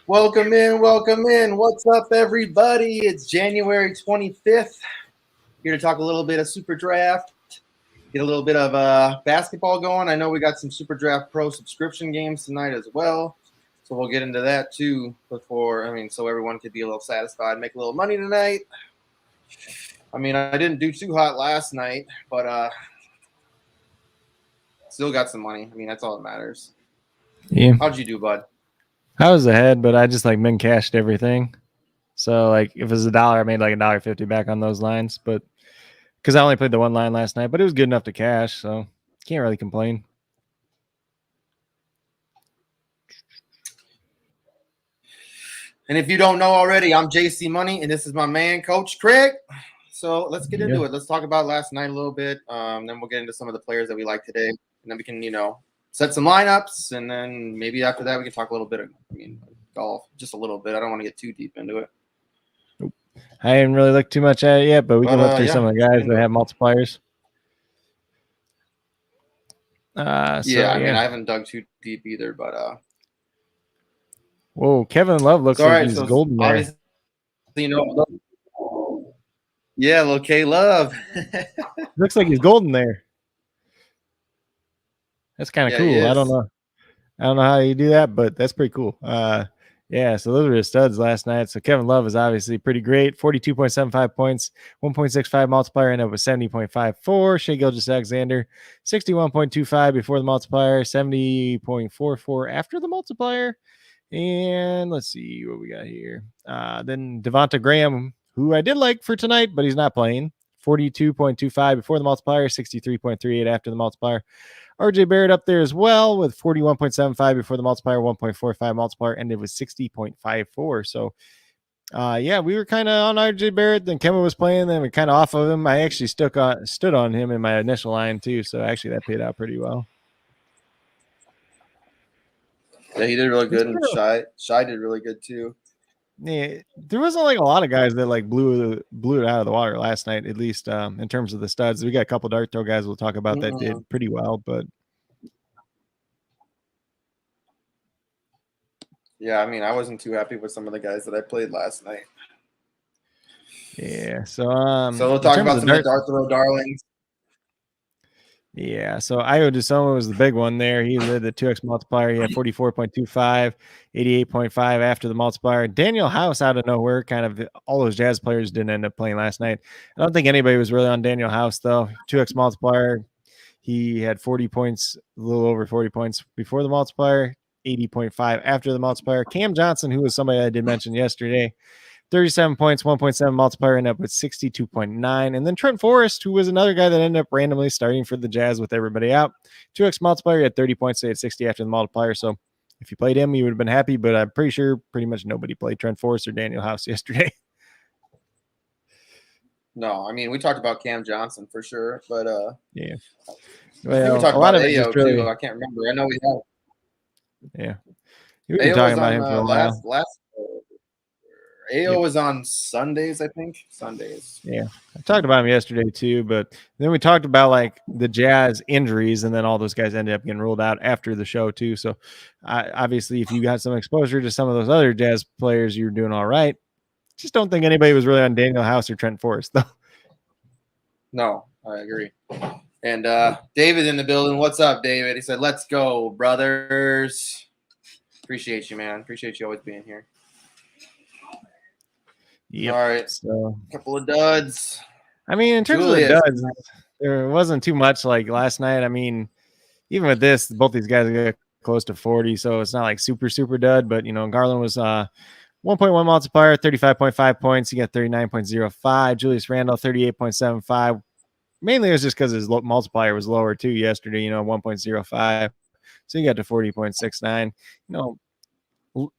Welcome in, welcome in. What's up, everybody? It's January 25th. Here to talk a little bit of SuperDraft, get a little bit of basketball going. I know we got some SuperDraft Pro subscription games tonight as well, so we'll get into that too so everyone could be a little satisfied, make a little money tonight. I mean, I didn't do too hot last night, but still got some money. I mean, that's all that matters. Yeah. How'd you do, bud? I was ahead, but I just min cashed everything. So if it was $1, I made $1.50 back on those lines. But because I only played the one line last night, but it was good enough to cash, so can't really complain. And if you don't know already, I'm JC Money, and this is my man, Coach Craig. So let's get into it. Let's talk about last night a little bit. Then we'll get into some of the players that we like today, and then we can, set some lineups, and then maybe after that we can talk a little bit of, golf, just a little bit. I don't want to get too deep into it. I haven't really looked too much at it yet, but we can look through some of the guys that have multipliers. I mean, I haven't dug too deep either, but whoa, Kevin Love looks like he's golden there. Yeah, little K Love. Looks like he's golden there. That's kind of cool. I don't know how you do that, but that's pretty cool. Yeah, so those were his studs last night. So Kevin Love is obviously pretty great. 42.75 points, 1.65 multiplier, ended up with 70.54. Shai Gilgeous-Alexander, 61.25 before the multiplier, 70.44 after the multiplier. And let's see what we got here. Then Devonta Graham, who I did like for tonight, but he's not playing. 42.25 before the multiplier, 63.38 after the multiplier. RJ Barrett up there as well with 41.75 before the multiplier, 1.45 multiplier, ended with 60.54. So, we were kind of on RJ Barrett. Then Kevin was playing, then we kind of off of him. I actually stood on him in my initial line too. So actually, that paid out pretty well. Yeah, he did really good, and Shai did really good too. Yeah, there wasn't a lot of guys that blew it out of the water last night, at least in terms of the studs. We got a couple dart throw guys we'll talk about that did pretty well, but yeah, I mean, I wasn't too happy with some of the guys that I played last night. Yeah, so we'll talk about some of the dart throw darlings. Yeah, so Ayo Dosunmu was the big one there. He led the 2x multiplier. He had 44.25, 88.5 after the multiplier. Daniel House out of nowhere, kind of all those Jazz players didn't end up playing last night. I don't think anybody was really on Daniel House, though. 2x multiplier. He had 40 points, a little over 40 points before the multiplier, 80.5 after the multiplier. Cam Johnson, who was somebody I did mention yesterday, 37 points, 1.7 multiplier, ended up with 62.9. And then Trent Forrest, who was another guy that ended up randomly starting for the Jazz with everybody out. 2x multiplier, he had 30 points, so he had 60 after the multiplier. So if you played him, you would have been happy, but I'm pretty sure pretty much nobody played Trent Forrest or Daniel House yesterday. No, I mean, we talked about Cam Johnson for sure, but yeah. Well, we talked about Ayo too. I can't remember. I know we have. Yeah. You were talking about him for a while. Ayo was on Sundays, I think. Sundays. Yeah. I talked about him yesterday too, but then we talked about the Jazz injuries, and then all those guys ended up getting ruled out after the show too. So obviously if you got some exposure to some of those other Jazz players, you're doing all right. Just don't think anybody was really on Daniel House or Trent Forrest though. No, I agree. And David in the building. What's up, David? He said, "Let's go, brothers." Appreciate you, man. Appreciate you always being here. Yep. All right, so a couple of duds. I mean, in terms of the duds, there wasn't too much like last night. I mean, even with this, both these guys get close to 40, so it's not super dud. But Garland was 1.1 multiplier, 35.5 points. He got 39.05. Julius Randle 38.75. Mainly it was just because his multiplier was lower too yesterday. 1.05, so he got to 40.69.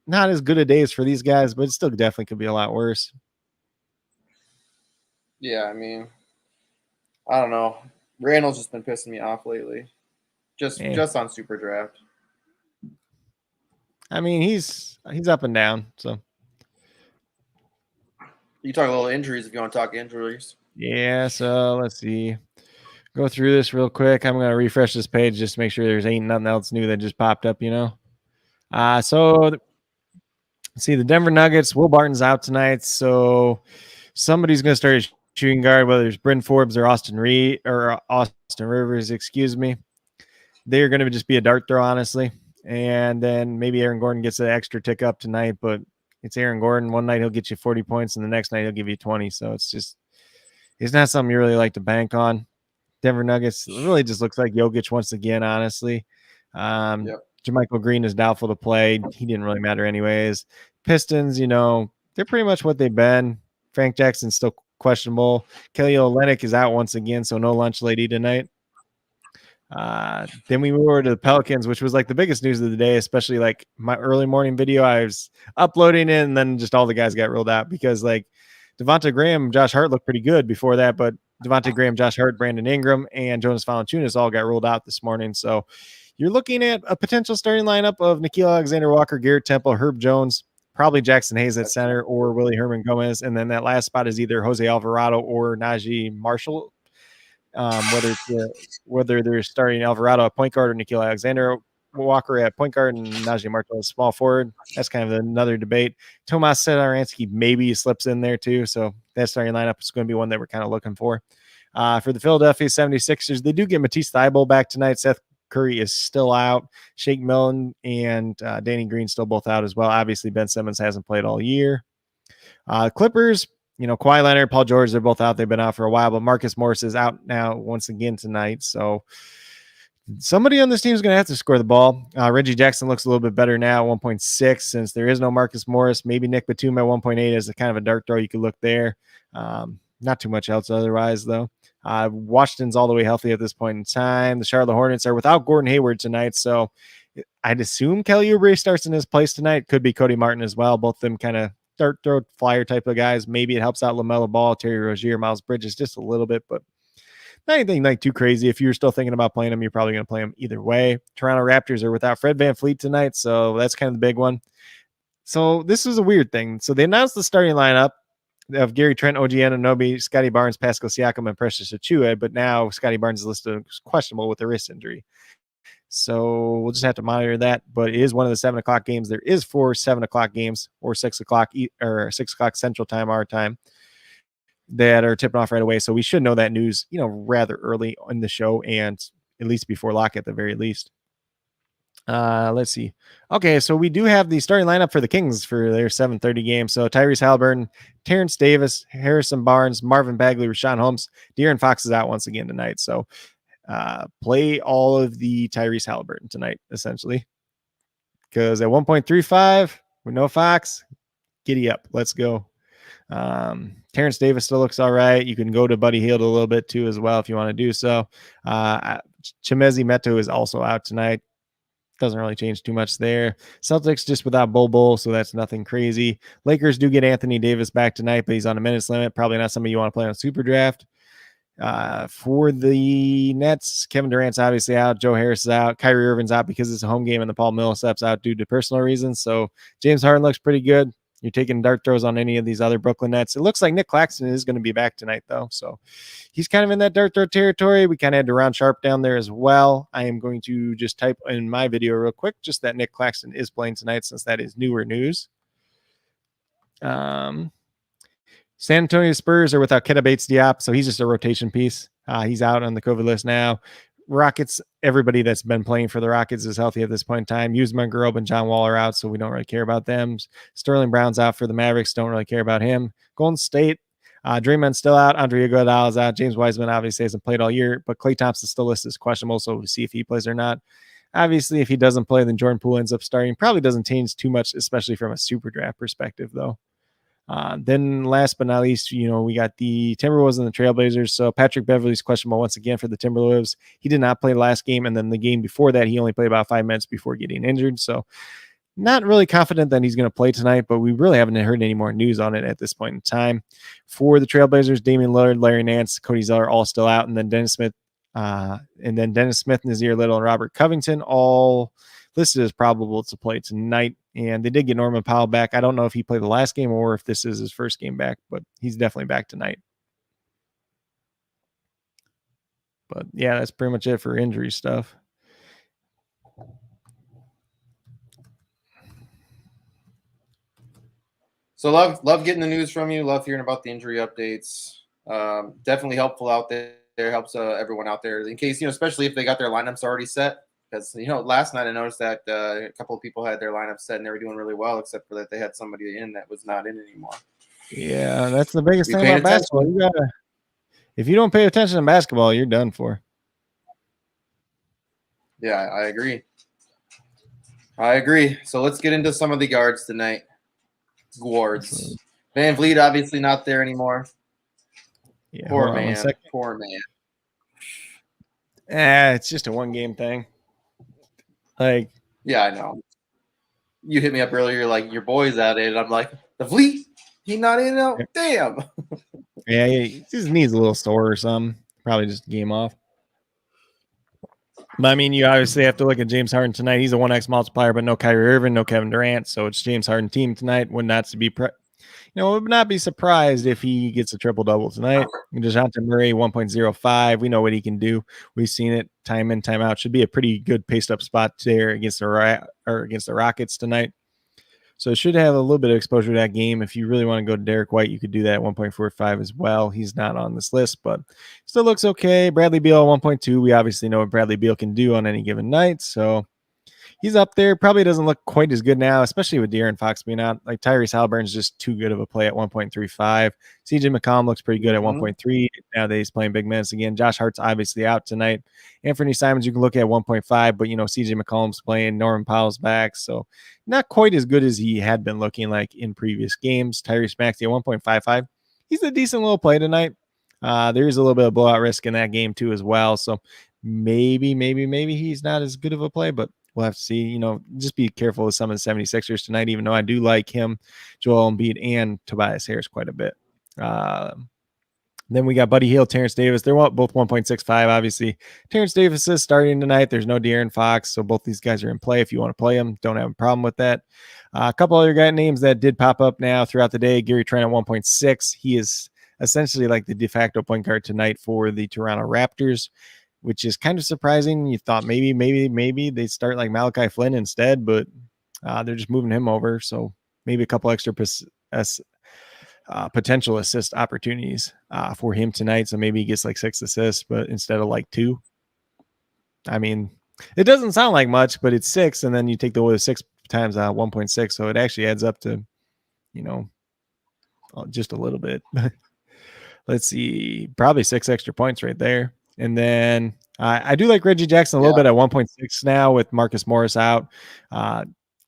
Not as good a days for these guys, but it still definitely could be a lot worse. Yeah, I mean, I don't know. Randall's just been pissing me off lately. Just on SuperDraft. I mean, he's up and down. So you talk a little injuries if you want to talk injuries. Yeah, so let's see. Go through this real quick. I'm going to refresh this page just to make sure there's ain't nothing else new that just popped up, So See, the Denver Nuggets, Will Barton's out tonight, so somebody's going to start a shooting guard, whether it's Bryn Forbes or Austin Rivers, excuse me. They're going to just be a dart throw, honestly. And then maybe Aaron Gordon gets an extra tick up tonight, but it's Aaron Gordon. One night he'll get you 40 points, and the next night he'll give you 20. So it's not something you really like to bank on. Denver Nuggets really just looks like Jokic once again, honestly. Jermichael Green is doubtful to play. He didn't really matter anyways. Pistons, they're pretty much what they've been. Frank Jackson's still questionable. Kelly Olynyk is out once again, so no lunch lady tonight. Then we move over to the Pelicans, which was like the biggest news of the day, especially like my early morning video. I was uploading it, and then just all the guys got ruled out because like Devonta Graham, Josh Hart looked pretty good before that, but Devonta Graham, Josh Hart, Brandon Ingram, and Jonas Valanciunas all got ruled out this morning. So you're looking at a potential starting lineup of Nickeil Alexander-Walker, Garrett Temple, Herb Jones, probably Jackson Hayes at center, or Willie Herman Gomez. And then that last spot is either Jose Alvarado or Najee Marshall. Whether they're starting Alvarado at point guard or Nickeil Alexander-Walker at point guard and Najee Marshall as small forward, that's kind of another debate. Tomas Satoransky maybe slips in there too. So that starting lineup is going to be one that we're kind of looking for. For the Philadelphia 76ers, they do get Matisse Thybulle back tonight. Seth Curry is still out. Shake Milton and Danny Green still both out as well. Obviously, Ben Simmons hasn't played all year. Clippers, Kawhi Leonard, Paul George, they're both out. They've been out for a while, but Marcus Morris is out now once again tonight. So somebody on this team is going to have to score the ball. Reggie Jackson looks a little bit better now at 1.6 since there is no Marcus Morris. Maybe Nick Batum at 1.8 as a kind of a dart throw. You could look there. Not too much else otherwise, though. Washington's all the way healthy at this point in time. The Charlotte Hornets are without Gordon Hayward tonight, so I'd assume Kelly Oubre starts in his place tonight. Could be Cody Martin as well. Both of them kind of dart throw flyer type of guys. Maybe it helps out LaMelo Ball, Terry Rozier, Miles Bridges just a little bit, but not anything like too crazy. If you're still thinking about playing them, you're probably going to play them either way. Toronto Raptors are without Fred VanVleet tonight, so that's kind of the big one. So this is a weird thing. So they announced the starting lineup of Gary Trent, OG Anunoby, Scotty Barnes, Pascal Siakam, and Precious Achiuwa, but now Scotty Barnes is listed as questionable with a wrist injury. So we'll just have to monitor that. But it is one of the 7 o'clock games. There is 4 7 o'clock games or 6 o'clock or 6 o'clock Central Time, our time, that are tipping off right away. So we should know that news, rather early in the show and at least before lock at the very least. Let's see. Okay, so we do have the starting lineup for the Kings for their 7:30 game. So Tyrese Halliburton, Terrence Davis, Harrison Barnes, Marvin Bagley, Rashawn Holmes, De'Aaron Fox is out once again tonight. So play all of the Tyrese Halliburton tonight, essentially. Because at 1.35 with no Fox, giddy up. Let's go. Terrence Davis still looks all right. You can go to Buddy Hield a little bit too as well if you want to do so. Chimezi Meto is also out tonight. Doesn't really change too much there. Celtics just without Bol, so that's nothing crazy. Lakers do get Anthony Davis back tonight, but he's on a minutes limit. Probably not somebody you want to play on SuperDraft. For the Nets, Kevin Durant's obviously out. Joe Harris is out. Kyrie Irving's out because it's a home game, and the Paul Millsap's out due to personal reasons. So James Harden looks pretty good. You're taking dart throws on any of these other Brooklyn Nets. It looks like Nick Claxton is going to be back tonight, though. So he's kind of in that dart throw territory. We kind of had Deron Sharp down there as well. I am going to just type in my video real quick, just that Nick Claxton is playing tonight since that is newer news. San Antonio Spurs are without Keita Bates-Diop, so he's just a rotation piece. He's out on the COVID list now. Rockets, everybody that's been playing for the Rockets is healthy at this point in time. Usman Garoub and John Wall are out, so we don't really care about them. Sterling Brown's out for the Mavericks. Don't really care about him. Golden State, Draymond's still out. Andre Iguodala is out. James Wiseman obviously hasn't played all year, but Klay Thompson still listed as questionable, so we'll see if he plays or not. Obviously, if he doesn't play, then Jordan Poole ends up starting. Probably doesn't change too much, especially from a super draft perspective, though. Then last but not least, we got the Timberwolves and the Trailblazers. So Patrick Beverley's questionable once again for the Timberwolves. He did not play last game, and then the game before that, he only played about 5 minutes before getting injured. So not really confident that he's going to play tonight, but we really haven't heard any more news on it at this point in time. For the Trailblazers, Damian Lillard, Larry Nance, Cody Zeller all still out, and then Dennis Smith, Nazir Little, and Robert Covington all listed as probable to play tonight. And they did get Norman Powell back. I don't know if he played the last game or if this is his first game back, but he's definitely back tonight. But yeah, that's pretty much it for injury stuff. So love getting the news from you. Love hearing about the injury updates. Definitely helpful out there. Helps everyone out there in case, especially if they got their lineups already set. Because last night I noticed that a couple of people had their lineups set and they were doing really well, except for that they had somebody in that was not in anymore. Yeah, that's the biggest thing paying about basketball. You gotta, if you don't pay attention to basketball, you're done for. Yeah, I agree. So let's get into some of the guards tonight. Guards. Van Vliet obviously not there anymore. Yeah, Poor man. It's just a 1-game thing. Like, yeah, I know. You hit me up earlier, like your boy's out in. I'm like, the Vliet, he not in now. Damn. Yeah, he just needs a little sore or something. Probably just a game off. But I mean, you obviously have to look at James Harden tonight. He's a 1x multiplier, but no Kyrie Irving, no Kevin Durant. So it's James Harden team tonight. Would not be surprised if he gets a triple double tonight. DeJounte Murray 1.05. We know what he can do. We've seen it time in, time out. Should be a pretty good paced up spot there against the Rockets tonight. So it should have a little bit of exposure to that game. If you really want to go to Derek White, you could do that at 1.45 as well. He's not on this list, but still looks okay. Bradley Beal 1.2. We obviously know what Bradley Beal can do on any given night. So he's up there. Probably doesn't look quite as good now, especially with De'Aaron Fox being out. Like Tyrese Halliburton's just too good of a play at 1.35. CJ McCollum looks pretty good at 1.3. Now that he's playing big minutes again. Josh Hart's obviously out tonight. Anthony Simons, you can look at 1.5, but CJ McCollum's playing. Norman Powell's back. So not quite as good as he had been looking like in previous games. Tyrese Maxey at 1.55. He's a decent little play tonight. There is a little bit of blowout risk in that game too as well. So maybe he's not as good of a play, but we'll have to see. Just be careful with some of the 76ers tonight, even though I do like him, Joel Embiid, and Tobias Harris quite a bit. Then we got Buddy Hield, Terrence Davis. They're both 1.65, obviously. Terrence Davis is starting tonight. There's no De'Aaron Fox, so both these guys are in play if you want to play them. Don't have a problem with that. A couple other guy names that did pop up now throughout the day. Gary Trent at 1.6. He is essentially like the de facto point guard tonight for the Toronto Raptors, which is kind of surprising. You thought maybe they start like Malachi Flynn instead, but they're just moving him over. So maybe a couple extra potential assist opportunities for him tonight. So maybe he gets like 6 assists, but instead of like 2. I mean, it doesn't sound like much, but it's 6. And then you take the 6 times 1.6. So it actually adds up to, just a little bit. Let's see, probably 6 extra points right there. And then I do like Reggie Jackson a little bit at 1.6 now with Marcus Morris out.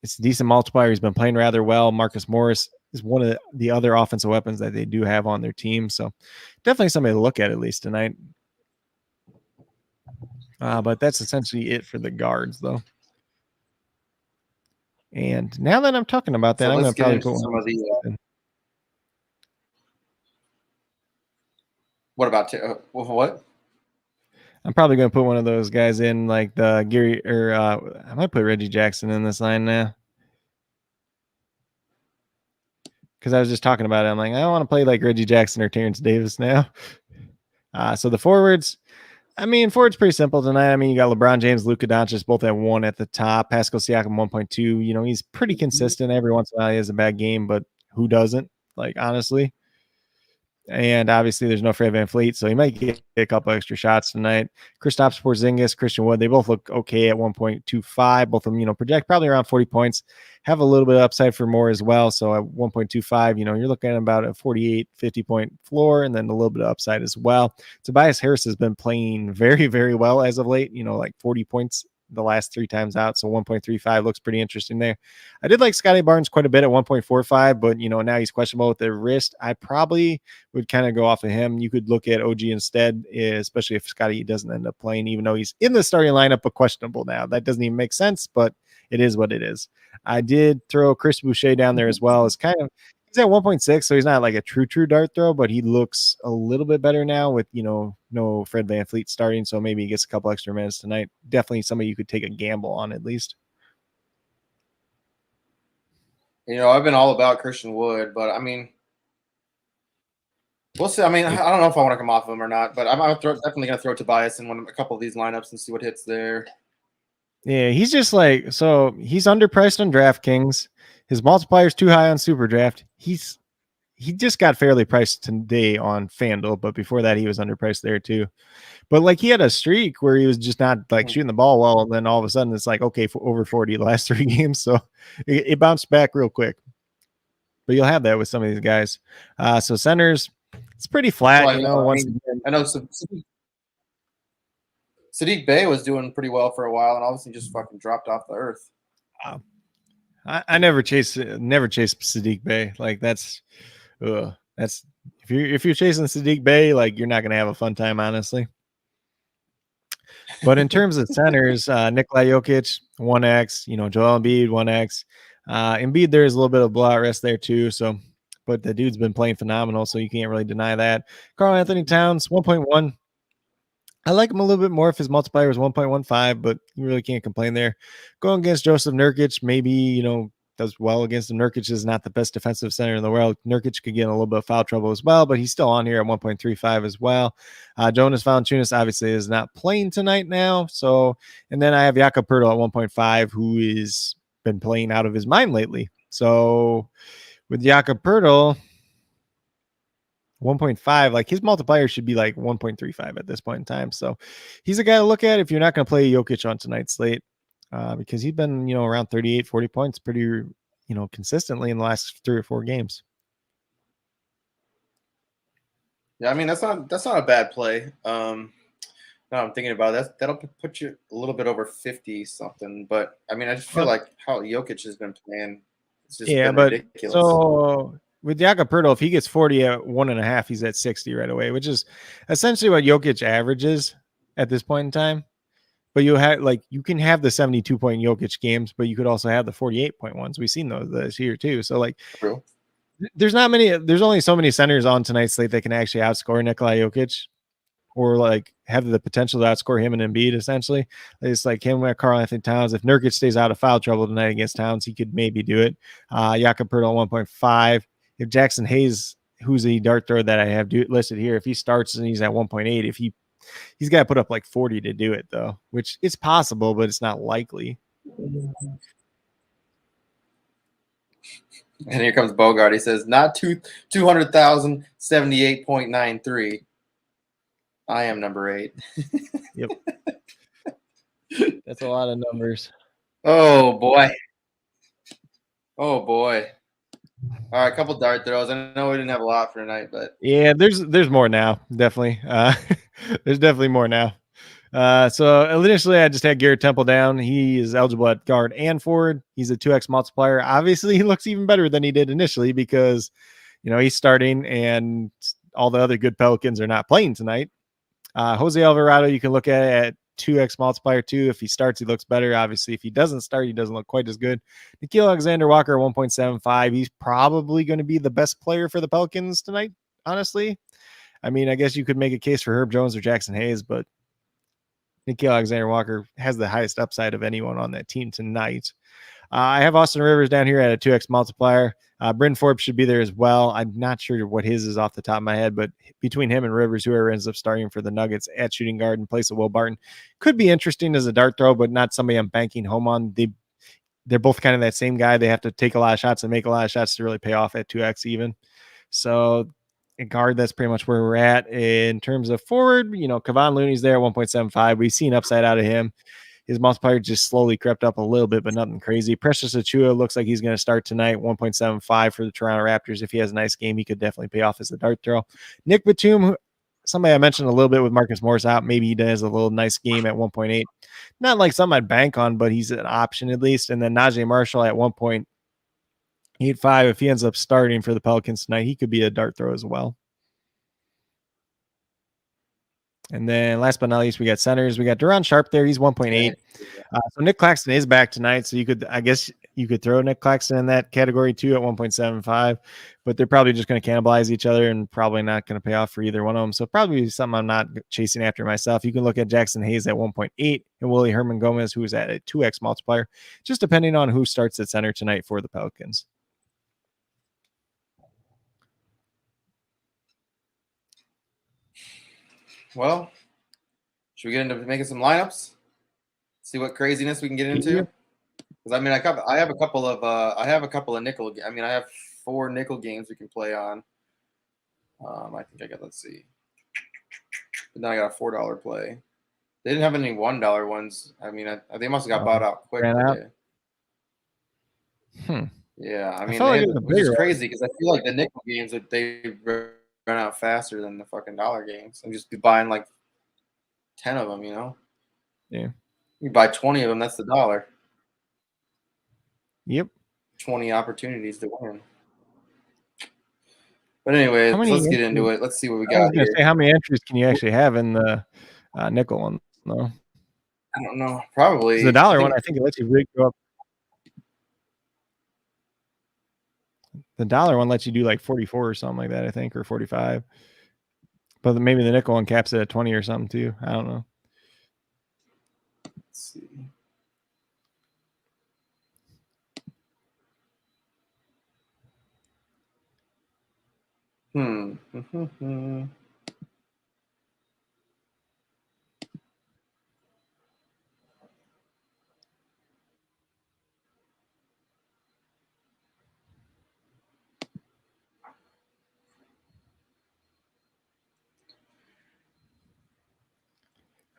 It's a decent multiplier. He's been playing rather well. Marcus Morris is one of the other offensive weapons that they do have on their team. So definitely somebody to look at least tonight. But that's essentially it for the guards, though. And now that I'm talking about that, I'm going to probably put some of the. What about what? I'm probably going to put one of those guys in, like the Gary, or I might put Reggie Jackson in this line now. Because I was just talking about it. I'm like, I don't want to play like Reggie Jackson or Terrence Davis now. So the forwards, forwards pretty simple tonight. You got LeBron James, Luka Doncic both at 1 at the top. Pascal Siakam 1.2. He's pretty consistent. Every once in a while he has a bad game, but who doesn't? Like, honestly. And obviously there's no Fred VanVleet, so he might get a couple extra shots tonight. Kristaps Porzingis, Christian Wood, they both look okay at 1.25. Both of them, project probably around 40 points. Have a little bit of upside for more as well. So at 1.25, you're looking at about a 48, 50 point floor, and then a little bit of upside as well. Tobias Harris has been playing very, very well as of late, like 40 points the last 3 times out. So 1.35 looks pretty interesting there. I did like Scotty Barnes quite a bit at 1.45, but now he's questionable with the wrist. I probably would kind of go off of him. You could look at OG instead, especially if Scotty doesn't end up playing, even though he's in the starting lineup, but questionable now. That doesn't even make sense, but it is what it is. I did throw Chris Boucher down there as well. It's kind of, he's at 1.6, so he's not like a true dart throw, but he looks a little bit better now with, no Fred VanVleet starting, so maybe he gets a couple extra minutes tonight. Definitely somebody you could take a gamble on at least. I've been all about Christian Wood, but we'll see. I don't know if I want to come off of him or not, but I'm definitely going to throw Tobias in a couple of these lineups and see what hits there. Yeah, he's just like, so he's underpriced on DraftKings. His multiplier is too high on SuperDraft. he just got fairly priced today on FanDuel, but before that he was underpriced there too. But like he had a streak where he was just not like shooting the ball well, and then all of a sudden it's like okay for over 40 the last 3 games, so it bounced back real quick. But you'll have that with some of these guys. So centers, it's pretty flat, Well, you know. Once again, I know Sadiq Bey was doing pretty well for a while, and obviously just fucking dropped off the earth. I never chase Sadiq Bey. Like that's if you're chasing Sadiq Bey, like you're not gonna have a fun time, honestly. But in terms of centers, Nikola Jokic 1x, you know, Joel Embiid 1x. Embiid, there's a little bit of blowout rest there too. So, but the dude's been playing phenomenal, so you can't really deny that. Karl Anthony Towns 1.1. I like him a little bit more if his multiplier was 1.15, but you really can't complain there. Going against Joseph Nurkic, maybe, you know, does well against him. Nurkic is not the best defensive center in the world. Nurkic could get in a little bit of foul trouble as well, but he's still on here at 1.35 as well. Jonas Valanciunas obviously is not playing tonight now. So, and then I have Jakob Poeltl at 1.5, who is been playing out of his mind lately. So with Jakob Poeltl, 1.5, like his multiplier should be like 1.35 at this point in time. So he's a guy to look at if you're not going to play Jokic on tonight's slate, because he's been, you know, around 38, 40 points pretty, you know, consistently in the last 3 or 4 games. Yeah, I mean that's not a bad play. Now I'm thinking about it, that'll put you a little bit over 50 something. But I mean, I just feel like how Jokic has been playing, it's just been ridiculous. So with Jakob Poeltl, if he gets 40 at 1.5, he's at 60 right away, which is essentially what Jokic averages at this point in time. But you have like you can have the 72-point Jokic games, but you could also have the 48-point ones. We've seen those this year too. So like True. there's only so many centers on tonight's slate that can actually outscore Nikola Jokic or like have the potential to outscore him and Embiid essentially. It's like him with Karl Anthony Towns. If Nurkic stays out of foul trouble tonight against Towns, he could maybe do it. Jakob Poeltl 1.5. If Jackson Hayes, who's a dart thrower that I have listed here, if he starts and he's at 1.8, if he's got to put up like 40 to do it though, which it's possible, but it's not likely. And here comes Bogart. He says, not 200,000, 78.93. I am number 8. Yep. That's a lot of numbers. Oh, boy. Oh, boy. All right, a couple dart throws. I know we didn't have a lot for tonight, but yeah, there's more now. Definitely. There's definitely more now. So initially I just had Garrett Temple down. He is eligible at guard and forward. He's a 2x multiplier. Obviously, he looks even better than he did initially because, you know, he's starting and all the other good Pelicans are not playing tonight. Jose Alvarado, you can look at 2x multiplier too. If he starts, he looks better. Obviously, if he doesn't start, he doesn't look quite as good. Nickeil Alexander-Walker 1.75. He's probably going to be the best player for the Pelicans tonight, honestly. I mean, I guess you could make a case for Herb Jones or Jackson Hayes, but Nickeil Alexander-Walker has the highest upside of anyone on that team tonight. I have Austin Rivers down here at a 2x multiplier. Bryn Forbes should be there as well. I'm not sure what his is off the top of my head, but between him and Rivers, whoever ends up starting for the Nuggets at shooting guard in place of Will Barton could be interesting as a dart throw, but not somebody I'm banking home on. They're both kind of that same guy. They have to take a lot of shots and make a lot of shots to really pay off at 2x even. So a guard, that's pretty much where we're at. In terms of forward, you know, Kevon Looney's there at 1.75. We've seen upside out of him. His multiplier just slowly crept up a little bit, but nothing crazy. Precious Achiuwa looks like he's going to start tonight, 1.75 for the Toronto Raptors. If he has a nice game, he could definitely pay off as a dart throw. Nick Batum, somebody I mentioned a little bit with Marcus Morris out. Maybe he does a little nice game at 1.8. Not like something I'd bank on, but he's an option at least. And then Najee Marshall at 1.85. If he ends up starting for the Pelicans tonight, he could be a dart throw as well. And then last but not least, we got centers. We got Duron Sharp there. He's 1.8. So Nick Claxton is back tonight. So I guess you could throw Nick Claxton in that category too at 1.75, but they're probably just going to cannibalize each other and probably not going to pay off for either one of them. So probably something I'm not chasing after myself. You can look at Jackson Hayes at 1.8 and Willie Herman Gomez, who is at a 2x multiplier, just depending on who starts at center tonight for the Pelicans. Well, should we get into making some lineups? See what craziness we can get into? Because I mean, I have a couple of nickel. I mean, I have 4 nickel games we can play on. I think I got. Let's see. But now I got a $4 play. They didn't have any $1 ones. I mean, they must have got bought out quick. Ran out? Yeah, I mean, felt like it was a which is bigger crazy because I feel like the nickel games that they run out faster than the fucking dollar games. I'm just buying like 10 of them, you know. Yeah. You buy 20 of them, that's the $1. Yep. 20 opportunities to win. But anyways, let's get into it. Let's see what we got here. Say, how many entries can you actually have in the nickel one? No, I don't know. Probably the dollar one. I think it lets you go up. The dollar one lets you do like 44 or something like that, I think, or 45. But maybe the nickel one caps it at 20 or something too. I don't know. Let's see.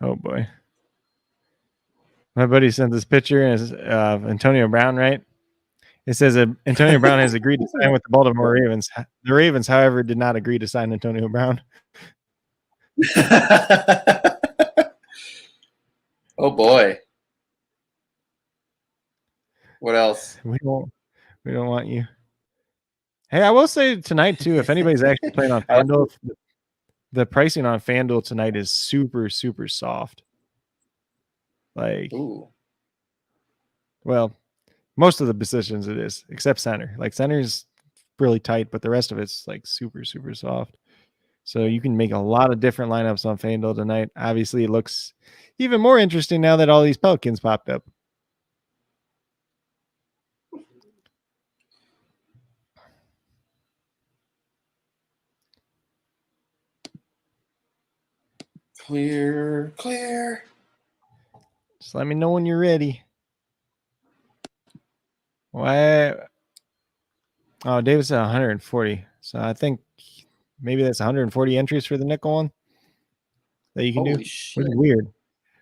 Oh boy. My buddy sent this picture of Antonio Brown, right? It says Antonio Brown has agreed to sign with the Baltimore Ravens. The Ravens, however, did not agree to sign Antonio Brown. Oh boy. What else? We don't want you. Hey, I will say tonight too, if anybody's actually playing on FanDuel, the pricing on FanDuel tonight is super, super soft. Like, well, most of the positions it is, except center. Like center's really tight, but the rest of it's like super, super soft. So you can make a lot of different lineups on FanDuel tonight. Obviously, it looks even more interesting now that all these Pelicans popped up. Clear. Just let me know when you're ready. Why? Oh, David said 140. So I think maybe that's 140 entries for the nickel one that you can do. Shit.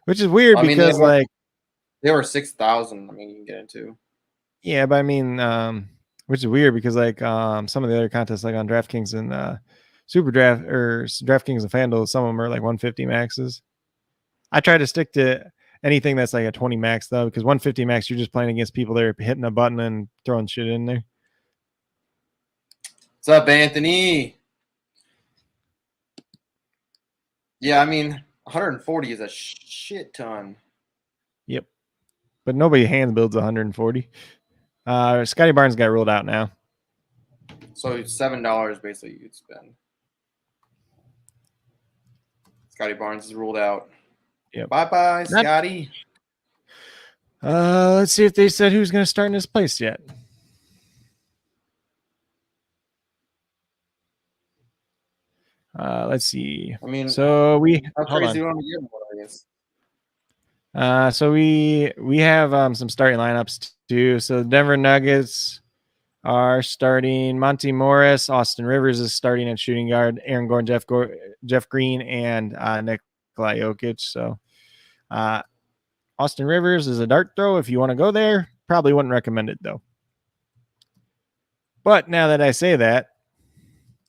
Which is weird because they were 6,000. I mean, you can get into. Yeah, but I mean, which is weird because some of the other contests like on DraftKings and SuperDraft or DraftKings and FanDuel, some of them are like 150 maxes. I try to stick to anything that's like a 20 max though, because 150 max, you're just playing against people that are hitting a button and throwing shit in there. What's up, Anthony? Yeah, I mean, 140 is a shit ton. Yep. But nobody hand builds 140. Scotty Barnes got ruled out now. So $7 basically you'd spend. Scotty Barnes is ruled out. Yep. Bye-bye, Scotty. Let's see if they said who's going to start in his place yet. Let's see. I mean, so how crazy do you want to get more, I guess? So we have some starting lineups too. So the Denver Nuggets are starting Monty Morris, Austin Rivers is starting at shooting guard, Aaron Gordon, Jeff Green, and Nikola Jokic. So Austin Rivers is a dart throw if you want to go there. Probably wouldn't recommend it though. But now that I say that,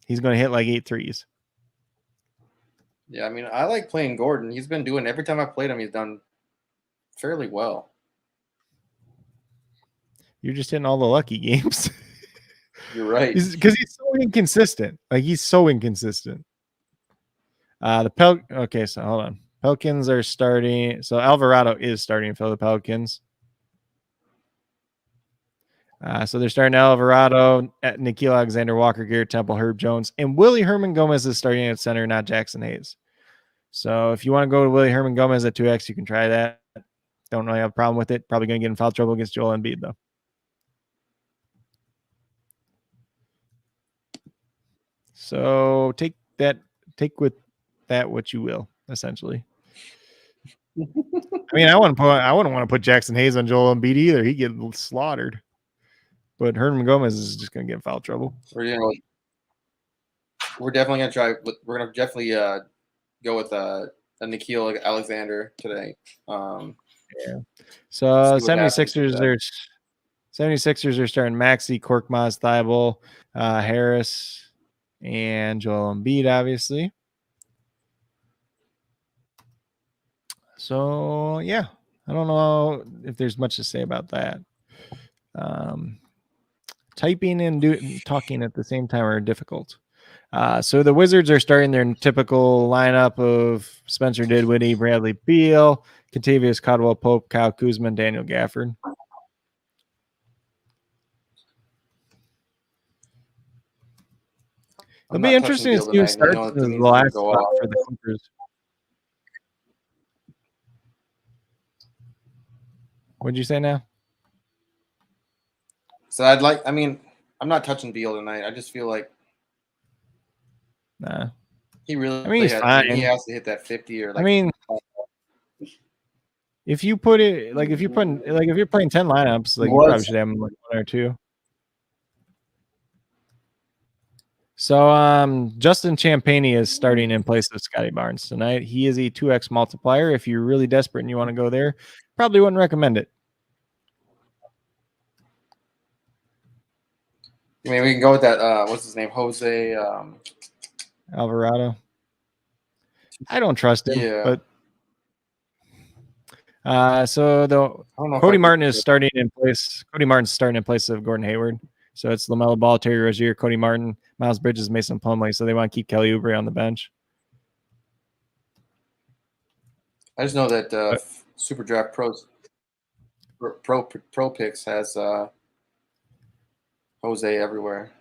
he's going to hit like 8 threes. Yeah, I mean, I like playing Gordon. He's been doing, every time I've played him, he's done fairly well. You're just hitting all the lucky games. You're right. Because he's so inconsistent. Like, he's so inconsistent. Okay, so hold on. Pelicans are starting. So Alvarado is starting for the Pelicans. So they're starting Alvarado, Nickeil Alexander, Walker, Garrett Temple, Herb Jones, and Willie Herman Gomez is starting at center, not Jackson Hayes. So if you want to go to Willie Herman Gomez at 2x, you can try that. Don't really have a problem with it. Probably going to get in foul trouble against Joel Embiid, though. So take with that what you will, essentially. I mean, I wouldn't want to put Jackson Hayes on Joel Embiid either. He'd get slaughtered. But Hernan Gomez is just going to get in foul trouble. We're definitely going to try. We're going to definitely go with a Nikhil Alexander today. Yeah. So 76ers are starting Maxey, Korkmaz, Thibault, Harris, and Joel Embiid, obviously. So yeah, I don't know if there's much to say about that. Typing and talking at the same time are difficult. So the Wizards are starting their typical lineup of Spencer Dinwiddie, Bradley Beal, Kentavious Caldwell-Pope, Kyle Kuzma, and Daniel Gafford. It'll be interesting to see who starts the last spot for the Clippers. What'd you say now? So I'm not touching Beal tonight. I just feel like nah. He really. I mean, he's fine. He has to hit that 50 or like. I mean, if you put it if you're playing 10 lineups, like you probably should have him like 1 or 2. So Justin Champagnie is starting in place of Scotty Barnes tonight. He is a 2x multiplier. If you're really desperate and you want to go there, probably wouldn't recommend it. I mean, we can go with that. What's his name? Jose Alvarado. I don't trust him, but so Cody Martin is starting in place. Cody Martin's starting in place of Gordon Hayward. So it's LaMelo Ball, Terry Rozier, Cody Martin, Miles Bridges, Mason Plumlee. So they want to keep Kelly Oubre on the bench. I just know that SuperDraft Pro Picks has Jose everywhere.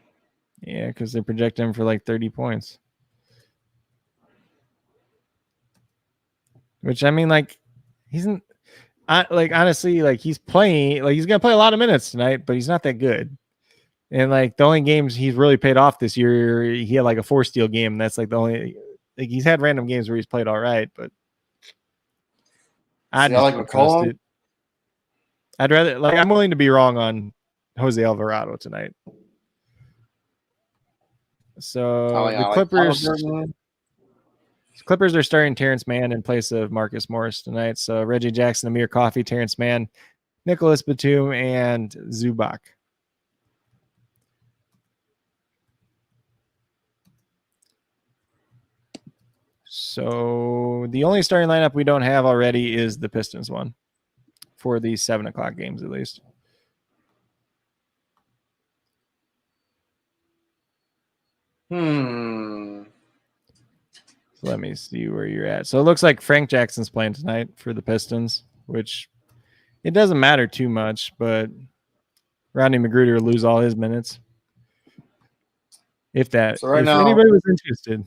Yeah, because they project him for like 30 points. Which, I mean, like, honestly, he's playing, he's going to play a lot of minutes tonight, but he's not that good. And, the only games he's really paid off this year, he had, a 4-steal game. That's, the only, he's had random games where he's played all right, but I just don't trust it. I'd rather, I'm willing to be wrong on Jose Alvarado tonight. So, the Clippers are starting Terrence Mann in place of Marcus Morris tonight. So Reggie Jackson, Amir Coffey, Terrence Mann, Nicholas Batum, and Zubac. So the only starting lineup we don't have already is the Pistons one for the 7 o'clock games at least. So let me see where you're at. So it looks like Frank Jackson's playing tonight for the Pistons, which it doesn't matter too much, but Rodney McGruder will lose all his minutes. If anybody was interested.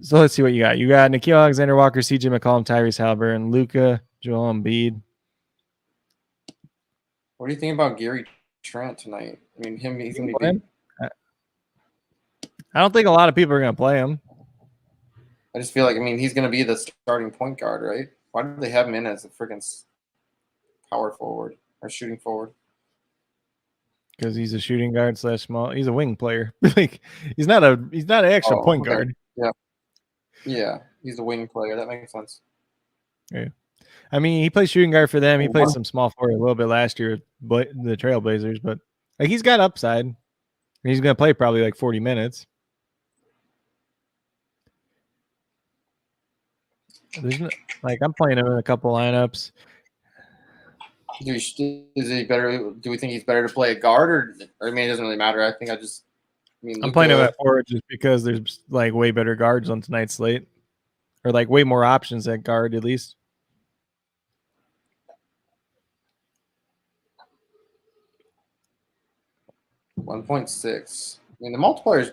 So let's see what you got. You got Nickeil Alexander-Walker, CJ McCollum, Tyrese Halliburton, Luka, Joel Embiid. What do you think about Gary Trent tonight? I mean, he's going to be. I don't think a lot of people are going to play him. I just feel like, he's going to be the starting point guard, right? Why do they have him in as a freaking power forward or shooting forward? Because he's a shooting guard / small. He's a wing player. He's not an actual point guard. Yeah, he's a wing player. That makes sense. Yeah. He plays shooting guard for them. He played some small forward a little bit last year with the Trailblazers, but he's got upside. He's going to play probably 40 minutes. There's I'm playing him in a couple lineups. Is he better? Do we think he's better to play a guard, or it doesn't really matter. I think I'm playing him at forward just because there's way better guards on tonight's slate, or way more options at guard at least. $1.6. The multipliers.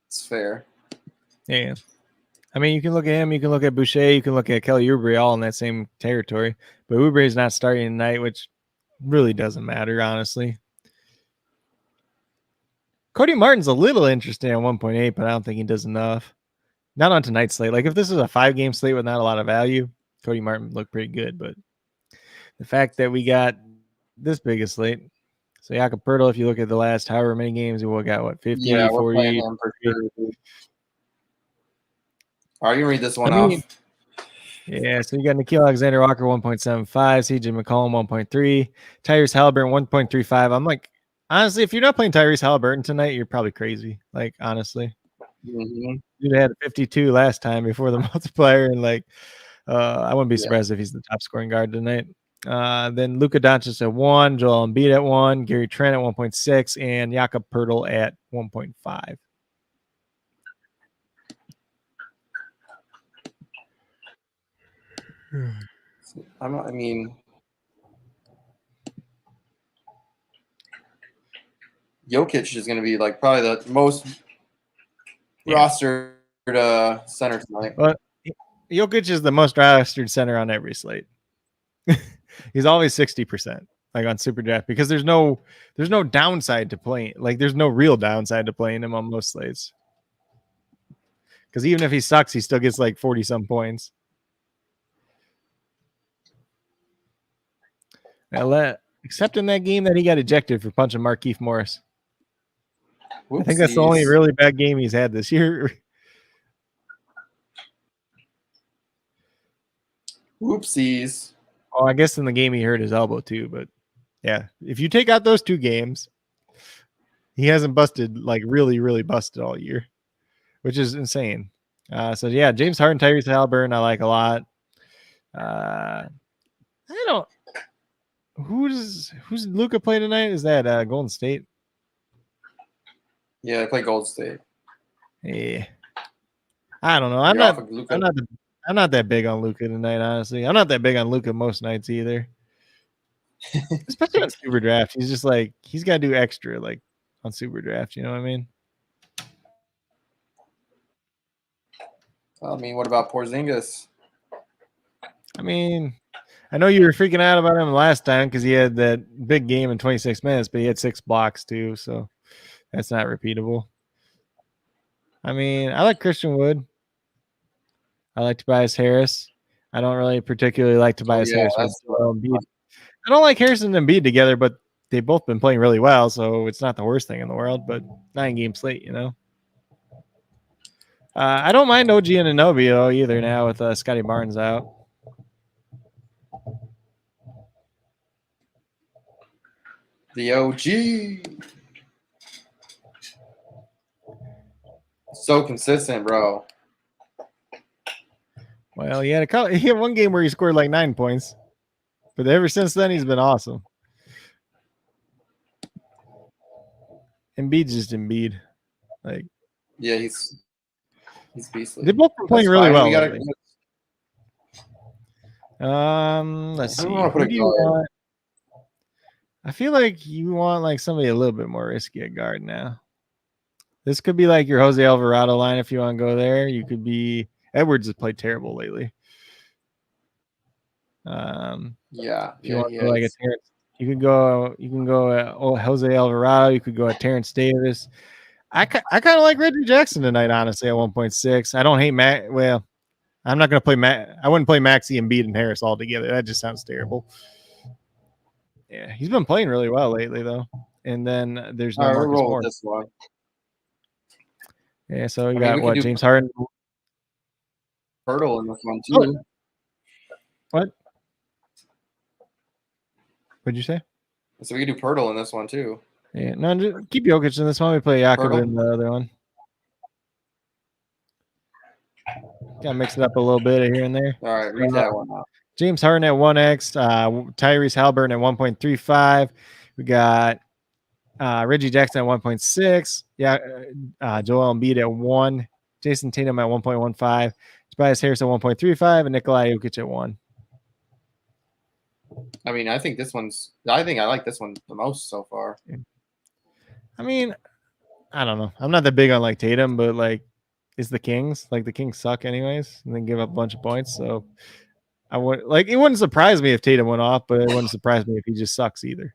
It's fair. Yeah. You can look at him, you can look at Boucher, you can look at Kelly Oubre, all in that same territory. But Oubre is not starting tonight, which really doesn't matter, honestly. Cody Martin's a little interesting at 1.8, but I don't think he does enough. Not on tonight's slate. Like if this is a 5-game slate with not a lot of value, Cody Martin looked pretty good. But the fact that we got this big a slate, so Jakob Pertl, if you look at the last however many games, we got what 50, Yeah, we're 40. playing him for sure. All right, you can read this one mean, off. Yeah, so you got Nikhil Alexander-Walker 1.75, CJ McCollum 1.3, Tyrese Halliburton 1.35. I'm like, honestly, if you're not playing Tyrese Halliburton tonight, you're probably crazy. Like, honestly. Dude had 52 last time before the multiplier, and like I wouldn't be surprised if he's the top scoring guard tonight. Then Luka Doncic at 1, Joel Embiid at 1, Gary Trent at 1.6, and Jakob Pertl at 1.5. I mean, Jokic is going to be like probably the most rostered center tonight. But Jokic is the most rostered center on every slate. He's always 60%, like on SuperDraft, because there's no downside to playing. Like there's no real downside to playing him on most slates. Because even if he sucks, he still gets like 40 some points. Except in that game that he got ejected for punching Markieff Morris. Whoopsies. I think that's the only really bad game he's had this year. Whoopsies. Oh, I guess in the game he hurt his elbow too. But yeah, if you take out those 2 games, he hasn't busted, like really, really busted all year, which is insane. So yeah, James Harden, Tyrese Halliburton, I like a lot. I don't. Who's Luka play tonight? Is that Golden State? Yeah, I play Golden State. Yeah, I don't know. I'm not that big on Luka tonight. Honestly, I'm not that big on Luka most nights either. Especially on SuperDraft, he's just like he's got to do extra like on SuperDraft. You know what I mean? I mean, what about Porzingis? I mean, I know you were freaking out about him last time because he had that big game in 26 minutes, but he had 6 blocks too, so that's not repeatable. I mean, I like Christian Wood. I like Tobias Harris. I don't really particularly like Tobias Harris with Embiid. I don't like Harrison and Embiid together, but they've both been playing really well, so it's not the worst thing in the world. But 9-game slate, you know. I don't mind OG Anunoby either now with Scotty Barnes out. The OG. So consistent, bro. Well, he had one game where he scored like 9 points, but ever since then he's been awesome. Embiid's just Embiid. Like, yeah, he's beastly. They both been playing really well. Let's see. Who do you want? I feel like you want like somebody a little bit more risky at guard now. This could be like your Jose Alvarado line if you want to go there. You could be Edwards has played terrible lately. Yeah. If you want to go like a Terrence, you can go Jose Alvarado. You could go at Terrence Davis. I kind of like Reggie Jackson tonight, honestly, at 1.6. I don't hate Matt. Well, I'm not going to play Matt. I wouldn't play Maxey, Embiid, and Harris all together. That just sounds terrible. Yeah, he's been playing really well lately, though. And then there's no Marcus Morris. This one. Yeah, so you got what? James Harden. Hurdle in this one, too. What? What'd you say? So we could do Pirtle in this one, too. Yeah, no, just keep Jokic in this one. We play Jakob in the other one. Gotta mix it up a little bit here and there. All right, read that one out. James Harden at 1x, Tyrese Halliburton at 1.35. We got Reggie Jackson at 1.6. Yeah, Joel Embiid at 1. Jason Tatum at 1.15. Tobias Harris at 1.35, and Nikolai Jokic at 1. I mean, I think I like this one the most so far. I mean, I don't know. I'm not that big on like Tatum, but like it's the Kings. Like the Kings suck anyways, and then give up a bunch of points. So I would like it wouldn't surprise me if Tatum went off, but it wouldn't surprise me if he just sucks either.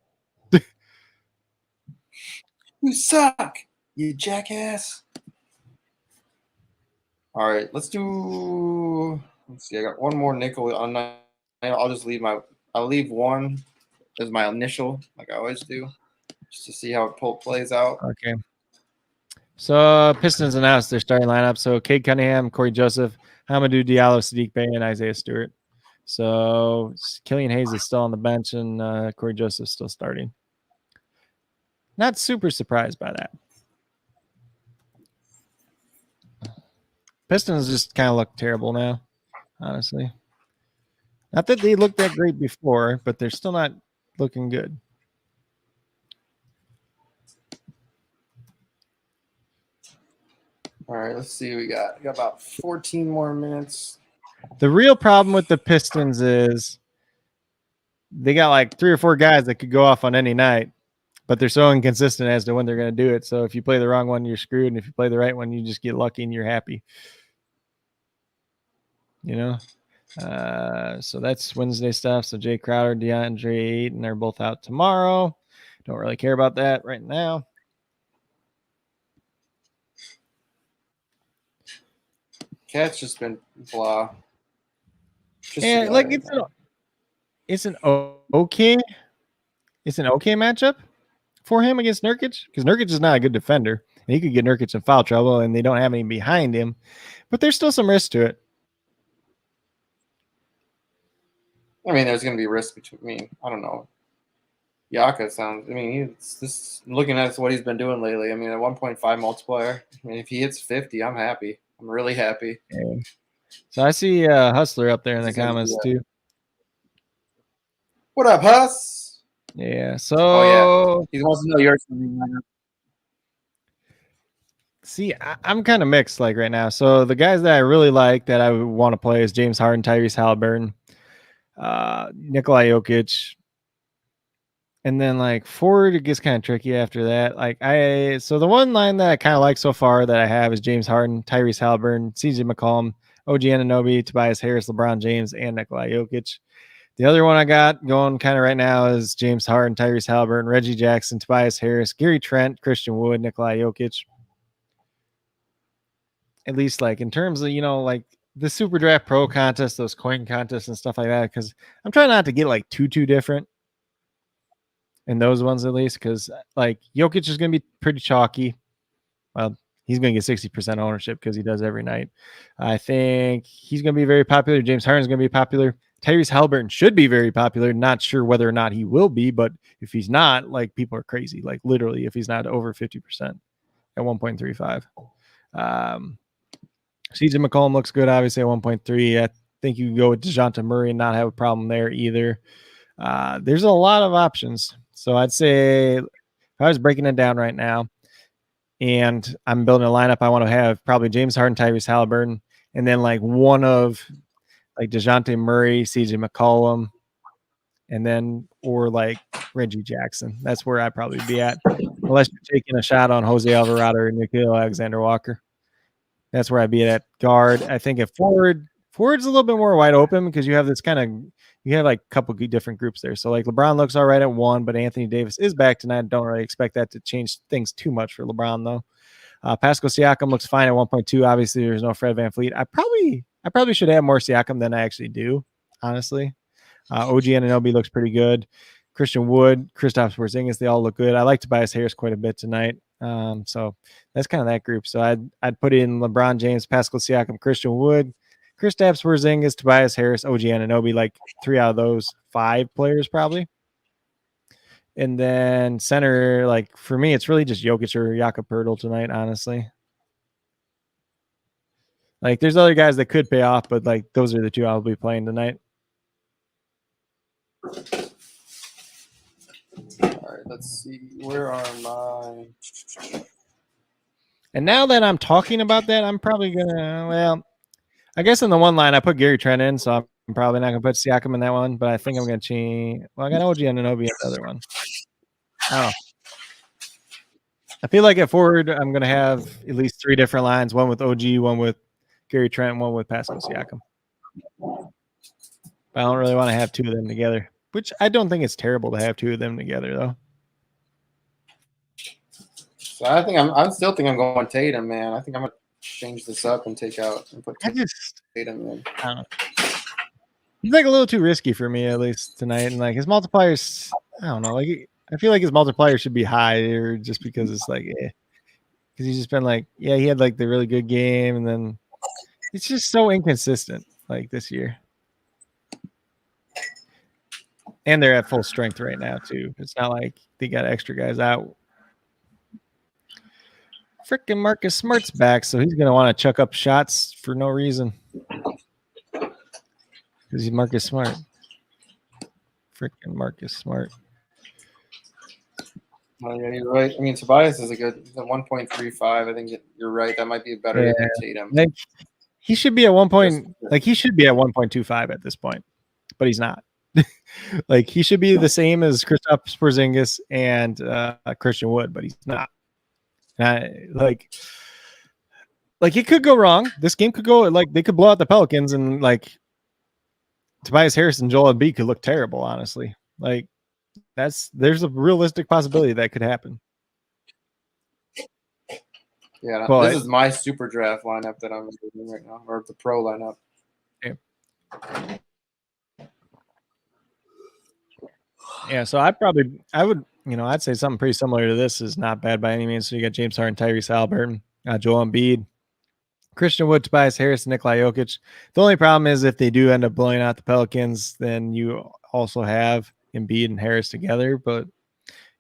You suck, you jackass. All right, let's see. I got one more nickel. I'll just leave I'll leave one as my initial, like I always do, just to see how it plays out. Okay. So Pistons announced their starting lineup. So Cade Cunningham, Corey Joseph, Hamidou Diallo, Sadiq Bey, and Isaiah Stewart. So Killian Hayes is still on the bench, and Corey Joseph's still starting. Not super surprised by that. Pistons just kind of look terrible now, honestly. Not that they looked that great before, but they're still not looking good. All right, let's see. We got about 14 more minutes. The real problem with the Pistons is they got like 3 or 4 guys that could go off on any night, but they're so inconsistent as to when they're going to do it. So if you play the wrong one, you're screwed. And if you play the right one, you just get lucky and you're happy. You know? So that's Wednesday stuff. So Jay Crowder, DeAndre Ayton are both out tomorrow. Don't really care about that right now. Cat's just been blah. And like it's an okay matchup for him against Nurkic, because Nurkic is not a good defender and he could get Nurkic in foul trouble, and they don't have any behind him, but there's still some risk to it. I mean, there's going to be risk between. I don't know. Yaka sounds. I mean, he's just looking at what he's been doing lately. I mean, a 1.5 multiplier. I mean, if he hits 50, I'm happy. I'm really happy. Yeah. So I see Hustler up there in the comments too. What up, Huss? Yeah. So he wants to know yours. See, I'm kind of mixed like right now. So the guys that I really like that I would want to play is James Harden, Tyrese Halliburton, Nikola Jokic. And then like forward, it gets kind of tricky after that. So the one line that I kind of like so far that I have is James Harden, Tyrese Halliburton, CJ McCollum, OG Anunoby, Tobias Harris, LeBron James, and Nikola Jokic. The other one I got going kind of right now is James Harden, Tyrese Halliburton, Reggie Jackson, Tobias Harris, Gary Trent, Christian Wood, Nikola Jokic. At least like in terms of, like the SuperDraft Pro contest, those coin contests and stuff like that, because I'm trying not to get like too different in those ones, at least, because like Jokic is going to be pretty chalky. Well, he's going to get 60% ownership because he does every night. I think he's going to be very popular. James Harden is going to be popular. Tyrese Halliburton should be very popular. Not sure whether or not he will be, but if he's not, like, people are crazy. Like literally, if he's not over 50% at 1.35. CJ McCollum looks good, obviously, at 1.3. I think you can go with DeJounte Murray and not have a problem there either. There's a lot of options. So I'd say if I was breaking it down right now and I'm building a lineup, I want to have probably James Harden, Tyrese Halliburton, and then like one of like DeJounte Murray, CJ McCollum, and then or like Reggie Jackson. That's where I'd probably be at, unless you're taking a shot on Jose Alvarado or Nickeil Alexander-Walker. That's where I'd be at guard. I think at forward's a little bit more wide open because you have this you have like a couple different groups there. So like LeBron looks all right at 1, but Anthony Davis is back tonight. Don't really expect that to change things too much for LeBron though. Pascal Siakam looks fine at 1.2. Obviously, there's no Fred VanVleet. I probably should have more Siakam than I actually do, honestly. OG Anunoby looks pretty good. Christian Wood, Kristaps Porzingis, they all look good. I like Tobias Harris quite a bit tonight. So that's kind of that group. So I'd put in LeBron James, Pascal Siakam, Christian Wood, Kristaps Porzingis, Tobias Harris, OG Anunoby, like 3 out of those 5 players probably. And then center, like for me, it's really just Jokic or Jakob Poeltl tonight, honestly. Like there's other guys that could pay off, but like those are the 2 I'll be playing tonight. All right, let's see. Where are my... And now that I'm talking about that, I'm probably going to, I guess in the one line, I put Gary Trent in, so I'm probably not going to put Siakam in that one, but I think I'm going to change. Well, I got OG Anunoby in the other one. I don't know. I feel like at forward, I'm going to have at least 3 different lines, one with OG, one with Gary Trent, one with Pascal Siakam. But I don't really want to have 2 of them together, which I don't think it's terrible to have 2 of them together, though. So I think I still think I'm going Tatum, man. I think I'm going to change this up and take out and put Tatum in. I don't know. He's like a little too risky for me, at least tonight. And like his multipliers, I don't know. Like I feel like his multiplier should be higher just because it's like, because he's just been like, yeah, he had like the really good game, and then it's just so inconsistent like this year. And they're at full strength right now too. It's not like they got extra guys out. Freaking Marcus Smart's back, so he's gonna want to chuck up shots for no reason. Because he's Marcus Smart. Freaking Marcus Smart. Oh, yeah, you're right. I mean, Tobias is a good 1.35. I think you're right. That might be better than Tatum. Like, he should be at 1 point. Like he should be at 1.25 at this point, but he's not. Like he should be the same as Kristaps Porzingis and Christian Wood, but he's not. Like it could go wrong. This game could go like they could blow out the Pelicans, and like Tobias Harris and Joel Embiid could look terrible. Honestly, like there's a realistic possibility that could happen. Yeah, but this is my super draft lineup that I'm doing right now, or the pro lineup. Okay. Yeah, so I would, I'd say something pretty similar to this is not bad by any means. So you got James Harden, Tyrese Halliburton, Joel Embiid, Christian Wood, Tobias Harris, Nikola Jokic. The only problem is if they do end up blowing out the Pelicans, then you also have Embiid and Harris together. But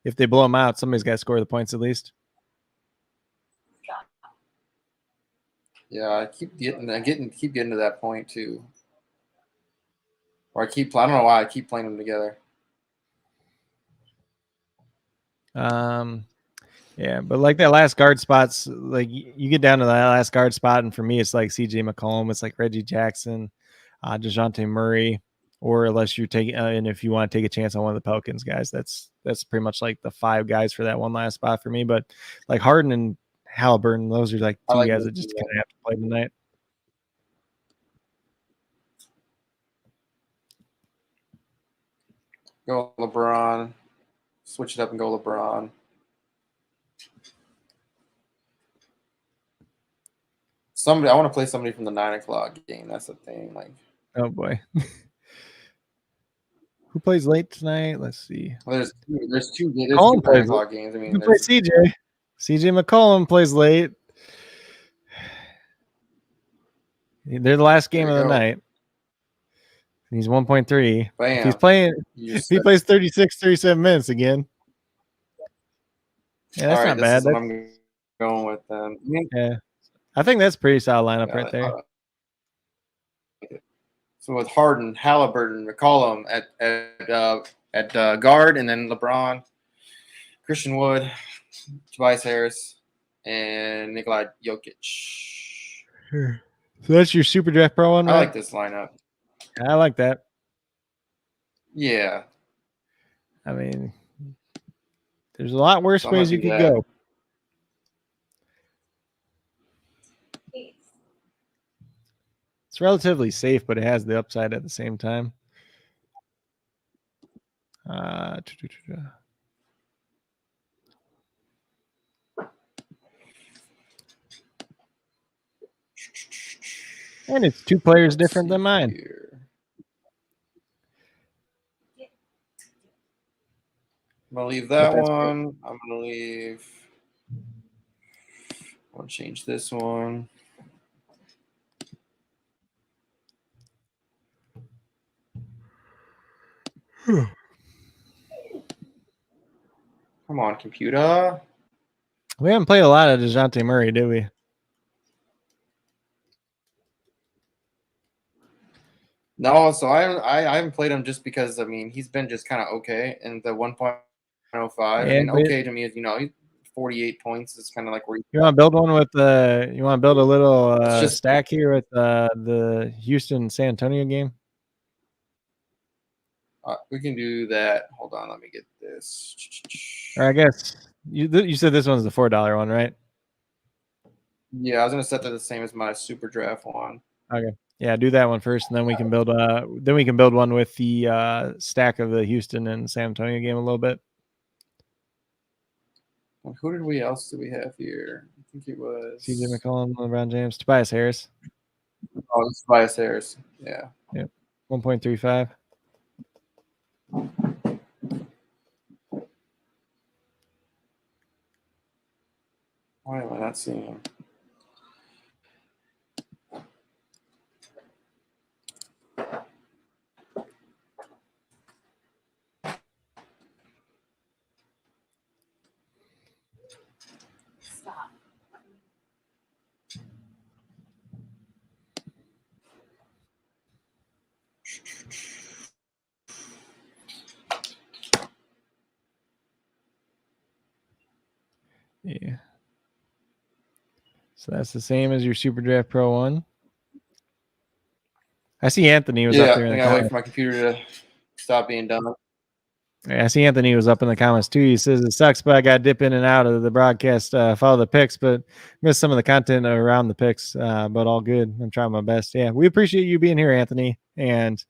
if they blow them out, somebody's got to score the points at least. Yeah, I keep getting to that point too. Or I don't know why I keep playing them together. Yeah, but like that last guard spots, like you get down to that last guard spot, and for me, it's like CJ McCollum, it's like Reggie Jackson, DeJounte Murray, or unless you're taking, and if you want to take a chance on one of the Pelicans guys, that's pretty much like the 5 guys for that one last spot for me. But like Harden and Halliburton, those are like 2 guys that just kind of have to play tonight. Go LeBron. Switch it up and go LeBron. I want to play somebody from the 9 o'clock game. That's the thing. Like, oh boy, who plays late tonight? Let's see. Well, there's two 9 o'clock games. I mean, who plays CJ McCollum plays late. They're the last game of the night. He's 1.3. If he's playing, if he plays 36, 37 minutes again. Yeah, that's not bad. That's what I'm going with then. Yeah, I think that's a pretty solid lineup right there. So with Harden, Halliburton, McCollum at guard, and then LeBron, Christian Wood, Tobias Harris, and Nikola Jokic. Sure. So that's your Super Draft Pro one, right? I like this lineup. I like that. Yeah. I mean, there's a lot worse ways you could go. It's relatively safe, but it has the upside at the same time. And it's 2 players different than mine. I'm going to leave that one. I'm going to leave. I want to change this one. Come on, computer. We haven't played a lot of DeJounte Murray, did we? No, so I haven't played him just because, I mean, he's been just kind of okay in the 1.05. I mean, okay to me is, 48 points is kind of like where you want to build one with you want to build a little stack here with the Houston San Antonio game. We can do that. Hold on, let me get this. Or I guess you said this one's the $4 one, right? Yeah, I was gonna set that the same as my super draft one. Okay. Yeah, do that one first, and then we can build one with the stack of the Houston and San Antonio game a little bit. Who did we else do we have here? I think it was CJ McCollum, LeBron James, Tobias Harris. Oh, it's Tobias Harris. Yeah. Yep. 1.35. Why am I not seeing him? Stop. Yeah. So that's the same as your SuperDraft Pro 1. I see Anthony was up there in the I gotta wait comments. for my computer to stop being dumb. Yeah, I see Anthony was up in the comments too. He says it sucks, but I got to dip in and out of the broadcast, follow the picks, but miss some of the content around the picks. But all good. I'm trying my best. Yeah, we appreciate you being here, Anthony. And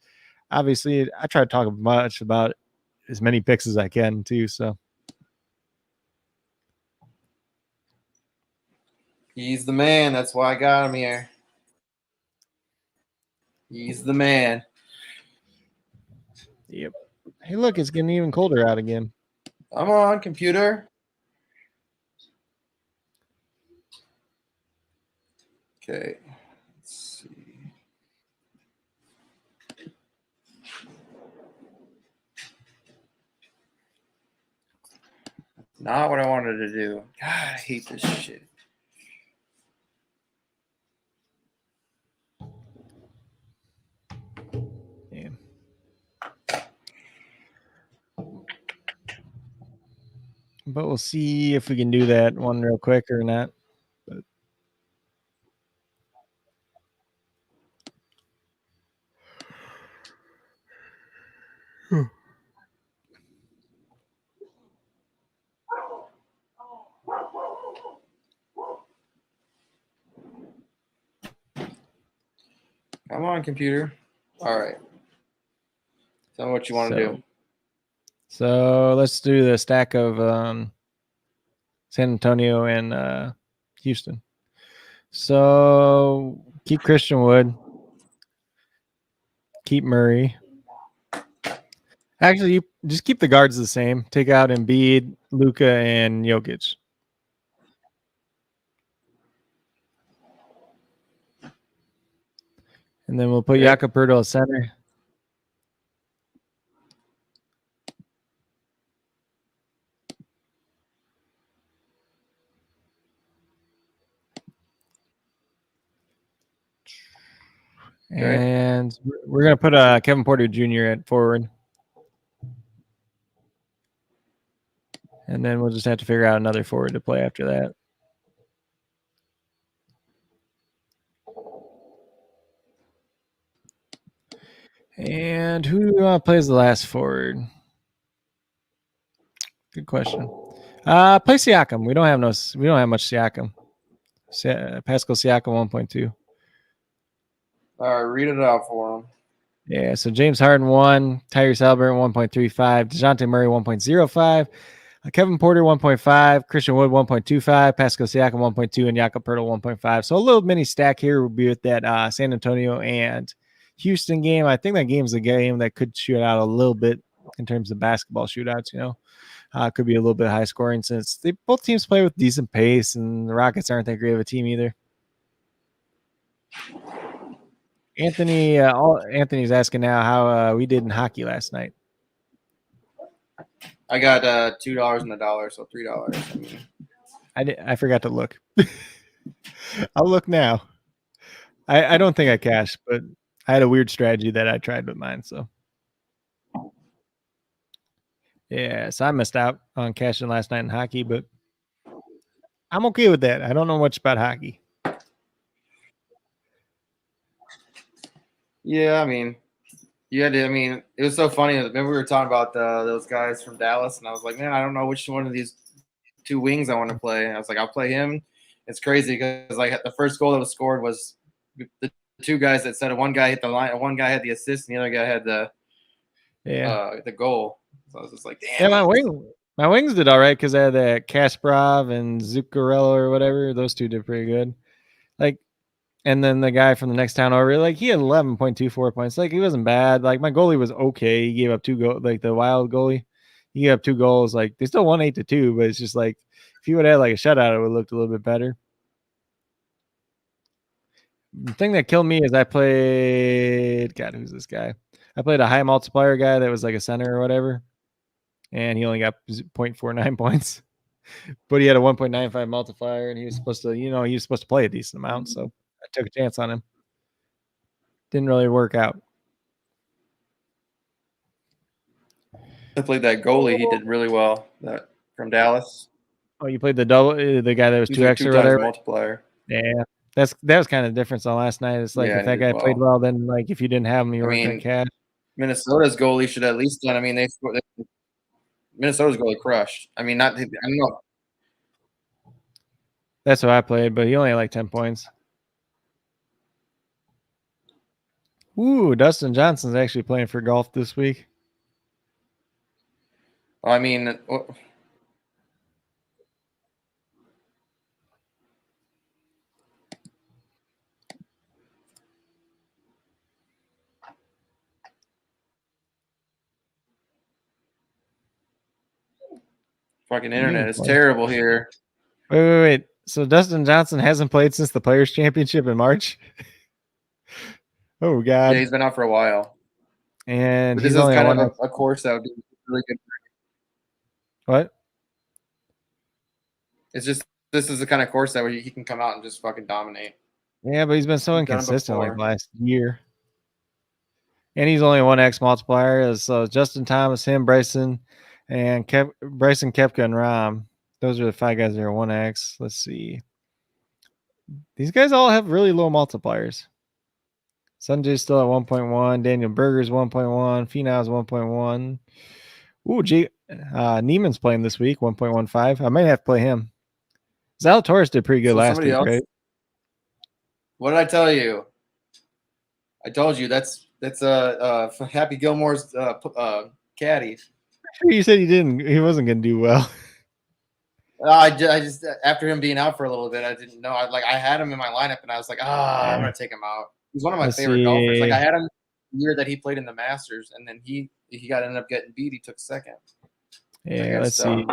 obviously, I try to talk much about as many picks as I can too. So He's the man. That's why I got him here. He's the man. yep. Hey, look, it's getting even colder out again. Come on, computer. Okay. Let's see. Not what I wanted to do. God, I hate this shit. Yeah. But we'll see if we can do that one real quick or not. But Come on, computer. All right. Tell me what you want to do. So let's do the stack of San Antonio and Houston. So keep Christian Wood. Keep Murray. Actually, you just keep the guards the same. Take out Embiid, Luka, and Jokic. And then we'll put Jakob Poeltl at center. And we're going to put Kevin Porter Jr. at forward. And then we'll just have to figure out another forward to play after that. And who do we want to play as the last forward? Good question. Play Siakam. We don't have much Siakam. Pascal Siakam 1.2. All right, read it out for him. Yeah, so James Harden 1, Tyrese Halliburton 1.35, DeJounte Murray 1.05, Kevin Porter 1.5, Christian Wood 1.25, Pascal Siakam 1.2, and Jakob Poeltl 1.5. So a little mini stack here will be with that San Antonio and Houston game. I think that game's a game that could shoot out a little bit in terms of basketball shootouts, you know. Could be a little bit high scoring since both teams play with decent pace, and the Rockets aren't that great of a team either. Anthony's asking now how we did in hockey last night. I got $2 and $1, so $3. I forgot to look. I'll look now. I don't think I cashed, but I had a weird strategy that I tried with mine. So yeah, so I missed out on cashing last night in hockey, but I'm okay with that. I don't know much about hockey. Yeah, I mean, you had to. I mean, it was so funny. Remember we were talking about those guys from Dallas, and I was like, man, I don't know which one of these two wings I want to play. And I was like, I'll play him. It's crazy because like the first goal that was scored was the two guys that said one guy hit the line, one guy had the assist, and the other guy had the goal. So I was just like, damn. Yeah, My wings did all right because I had that Kasparov and Zuccarello or whatever. Those two did pretty good. Like, and then the guy from the next town over, like he had 11.24 points. Like he wasn't bad. Like my goalie was okay. He gave up 2 goals. Like the Wild goalie, he gave up 2 goals. Like they still won 8-2, but it's just like if he would have had like a shutout, it would have looked a little bit better. The thing that killed me is I played. God, who's this guy? I played a high multiplier guy that was like a center or whatever, and he only got 0.49 points. But he had a 1.95 multiplier, and he was supposed to, he was supposed to play a decent amount. So I took a chance on him. Didn't really work out. I played that goalie. He did really well. That from Dallas. Oh, you played the double, the guy that was 2x or whatever. Multiplier. Yeah, that was kind of the difference on last night. It's like if that guy played well, then like if you didn't have him, you weren't going to cash. Minnesota's goalie should at least done. I mean, Minnesota's goalie crushed. I mean, I don't know. That's what I played, but he only had like 10 points. Ooh, Dustin Johnson's actually playing for golf this week. I mean, fucking internet is terrible here. Wait. So Dustin Johnson hasn't played since the Players' Championship in March? Oh, God. Yeah, he's been out for a while. And this is kind of a course that would be really good for him. What? It's just this is the kind of course that where he can come out and just fucking dominate. Yeah, but he's been so inconsistent like last year. And he's only 1x multiplier. So Justin Thomas, him, Bryson, and Bryson Koepka and Rahm. Those are the 5 guys that are 1x. Let's see. These guys all have really low multipliers. Sanjay's still at 1.1. Daniel Berger's 1.1. Finau's 1.1. Ooh, Neiman's playing this week, 1.15. I might have to play him. Zalatoris did pretty good last week, right? What did I tell you? I told you that's Happy Gilmore's caddy. You said he wasn't going to do well. I just after him being out for a little bit, I didn't know. I had him in my lineup, and I was like, I'm gonna take him out. He's one of my favorite golfers. Like I had him the year that he played in the Masters, and then he ended up getting beat. He took second. Yeah, let's see.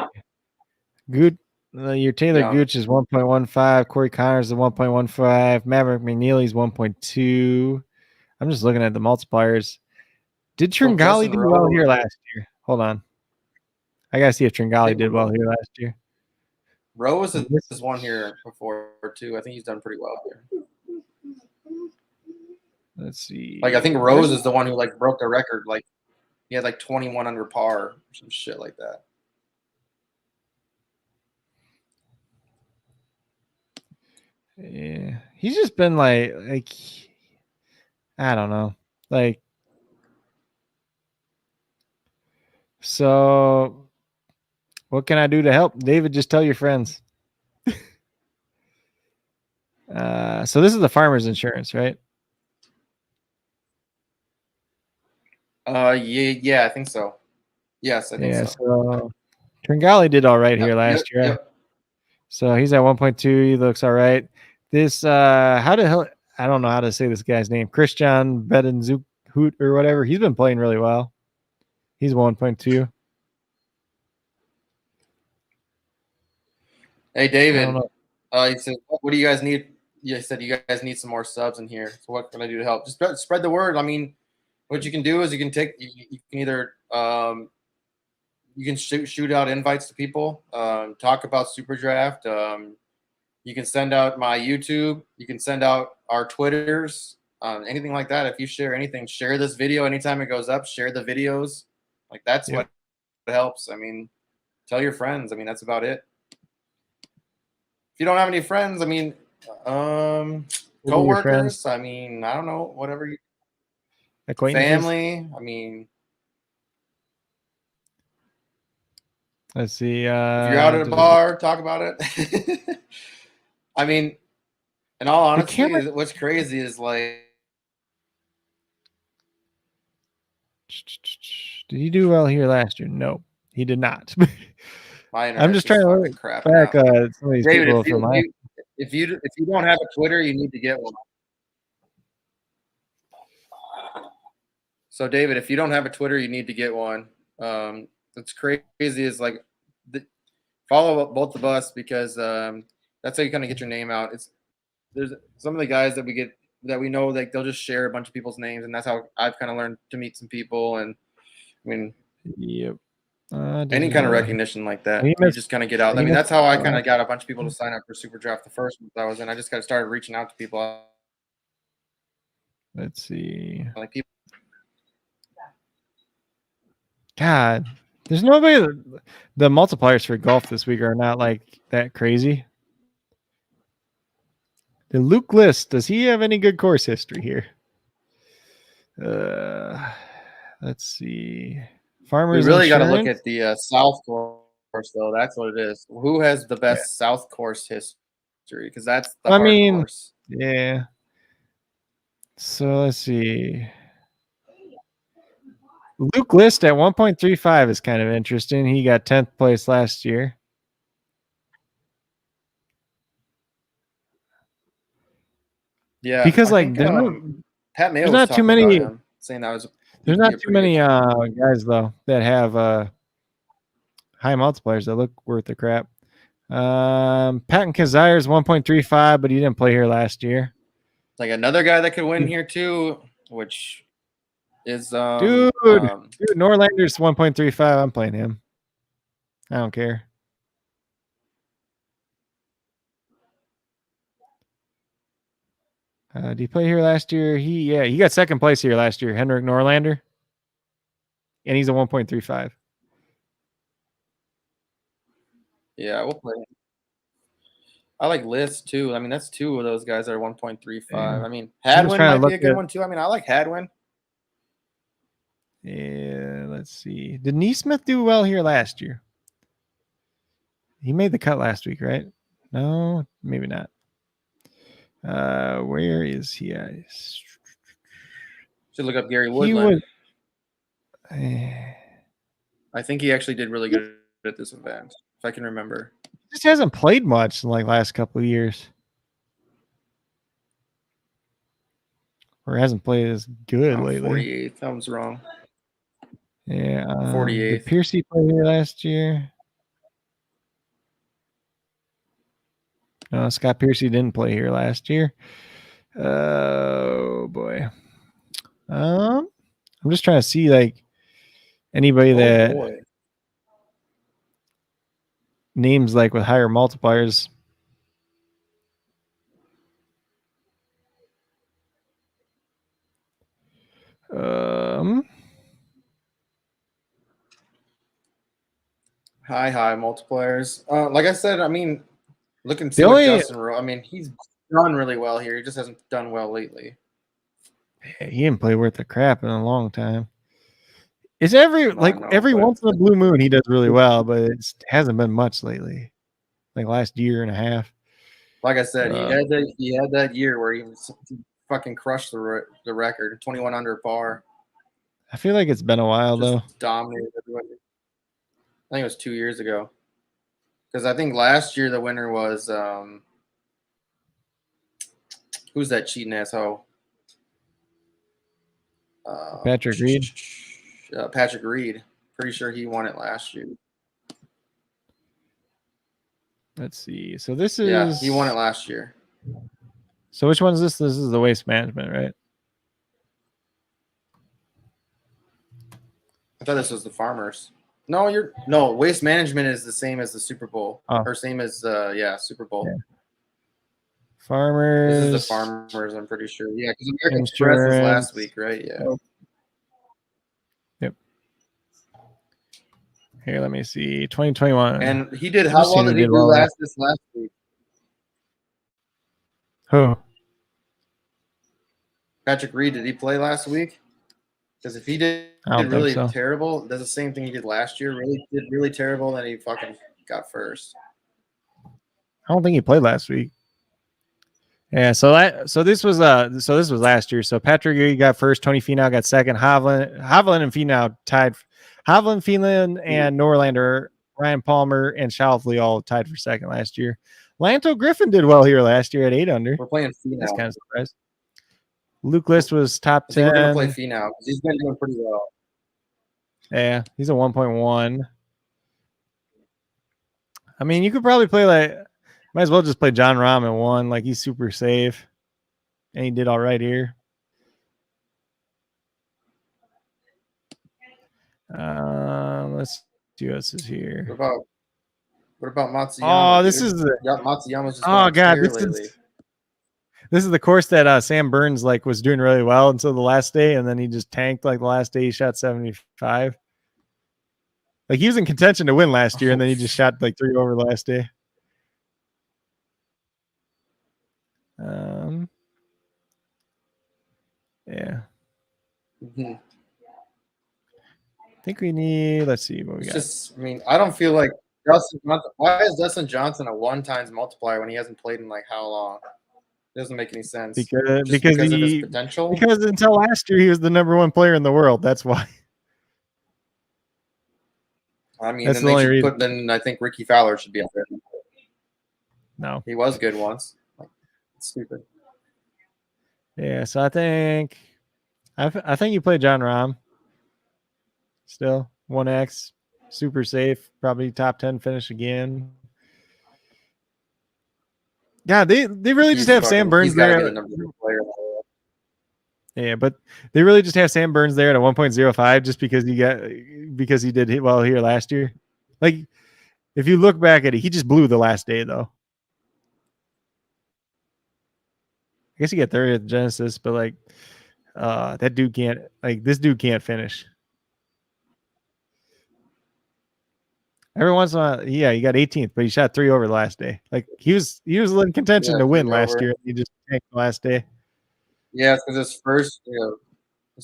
Good. Your Taylor Gooch is 1.15. Corey Connors is 1.15. Maverick McNeely's 1.2. I'm just looking at the multipliers. Did Tringali do well here last year? Hold on. I gotta see if Tringali did well here last year. Rose is one here before too. I think he's done pretty well here. Let's see. Like I think Rose is the one who like broke the record. Like he had like 21 under par or some shit like that. Yeah, he's just been like I don't know. Like so what can I do to help? David, just tell your friends. So this is the farmer's insurance, right? Yeah, I think so. Yes, I think so. So Tringali did all right here last year. Yep. So he's at 1.2. He looks all right. This how the hell I don't know how to say this guy's name. Christian Bedenzuk or whatever. He's been playing really well. He's 1.2. Hey David. He said, what do you guys need? You said you guys need some more subs in here. So what can I do to help? Just spread the word. I mean, what you can do is you can take you can either you can shoot out invites to people, talk about SuperDraft. You can send out my YouTube. You can send out our Twitters, anything like that. If you share anything, share this video anytime it goes up. Share the videos. Like that's what helps. I mean, tell your friends. I mean, that's about it. If you don't have any friends, I mean, coworkers. I mean, I don't know, whatever. Family. I mean, let's see. If you're out at a bar, talk about it. I mean, in all honesty, what's crazy is like. Did he do well here last year? No, he did not. My I'm just trying to look back some of these David, people from my. if you don't have a Twitter, you need to get one. So David, if you don't have a Twitter, you need to get one. It's crazy. Is like follow both of us because that's how you kind of get your name out. There's some of the guys that we know, like they'll just share a bunch of people's names, and that's how I've kind of learned to meet some people. And I mean, yep. Any kind of recognition like that, you just kind of get out. I mean, that's how I kind of got a bunch of people to sign up for SuperDraft the first month I was in. I just started reaching out to people. Let's see. Like people. God, there's nobody. The multipliers for golf this week are not like that crazy. The Luke List, does he have any good course history here? Let's see. Farmers. We really got to look at the South course, though. That's what it is. Who has the best South course history? Because that's the hard course. Yeah. So let's see. Luke List at 1.35 is kind of interesting. He got 10th place last year. Yeah, because Pat Mayo there's not too many. Saying that was. There's not too many guys though that have high multipliers that look worth the crap. Patton Kezire's 1.35, but he didn't play here last year. Like another guy that could win here too, which is dude, Norlander's 1.35. I'm playing him. I don't care. Did he play here last year? He got second place here last year. Henrik Norlander, and he's a 1.35. Yeah, we'll play him. I like List too. I mean, that's two of those guys that are 1.35. Yeah. I mean, Hadwin might be a good one too. I mean, I like Hadwin. Yeah, let's see. Did Neesmith do well here last year? He made the cut last week, right? No, maybe not. Where is he at? Should look up Gary Woodland. I think he actually did really good at this event, if I can remember. He just hasn't played much in like last couple of years. Or hasn't played as good lately. 48th. That was wrong. Yeah. 48th. Did Piercy play here last year? No, Scott Piercy didn't play here last year. Oh boy. I'm just trying to see like anybody that names like with higher multipliers. High multipliers. Like I said, I mean, look and see Justin Rowe. I mean, he's done really well here. He just hasn't done well lately. He didn't play worth a crap in a long time. It's every once in a blue moon he does really well, but it hasn't been much lately. Like last year and a half. Like I said, he had that year where he fucking crushed the record, 21 under par. I feel like it's been a while though. Dominated everybody. I think it was 2 years ago. Because I think last year the winner was who's that cheating asshole? Patrick Reed. Patrick Reed. Pretty sure he won it last year. Let's see. So this is he won it last year. So which one is this? This is the Waste Management, right? I thought this was the Farmers. No, Waste Management is the same as the Super Bowl. Or same as Super Bowl. Yeah. Farmers. This is the Farmers, I'm pretty sure. Yeah, because American Express was last week, right? Yeah. Oh. Yep. Here, let me see. 2021. And he did how well did he do this last week? Who? Patrick Reed, did he play last week? Because if he did really terrible, that's the same thing he did last year. Did really terrible, then he fucking got first. I don't think he played last week. Yeah, so this was last year. So Patrick Reed got first, Tony Finau got second, Hovland and Finau tied. Hovland, and Norlander Ryan Palmer, and Shouthley all tied for second last year. Lanto Griffin did well here last year at 8 under. We're playing Finau. That's kind of surprised. Luke List was top 10. I think we're going to play Finau because he's been doing pretty well. Yeah, he's a 1.1. I mean, you could probably play like, might as well just play John Rahm at 1. Like, he's super safe. And he did all right here. Let's see what else is here. What about Matsuyama? Oh, this is the Matsuyama's just God, this is the course that Sam Burns like was doing really well until the last day, and then he just tanked. Like the last day, he shot 75. Like he was in contention to win last year, and then he just shot like 3 over last day. Yeah. Mm-hmm. I think we need. Let's see what we got. I mean, I don't feel like Dustin Johnson. Why is Dustin Johnson a 1x multiplier when he hasn't played in like how long? It doesn't make any sense. Because of his potential. Because until last year he was the #1 player in the world. That's why. I mean, then I think Ricky Fowler should be up there. No, he was good once. Like, it's stupid. Yeah, so I think you play John Rahm. Still 1x, super safe, probably top 10 finish again. Yeah, they really just have Sam Burns there. Yeah, but they really just have Sam Burns there at a 1.05 just because he did well here last year. Like, if you look back at it, he just blew the last day though. I guess he got third at Genesis, but like this dude can't finish. Every once in a while, yeah, he got 18th, but he shot 3 over the last day. Like he was in contention to win last year. He just tanked the last day. Yeah, because his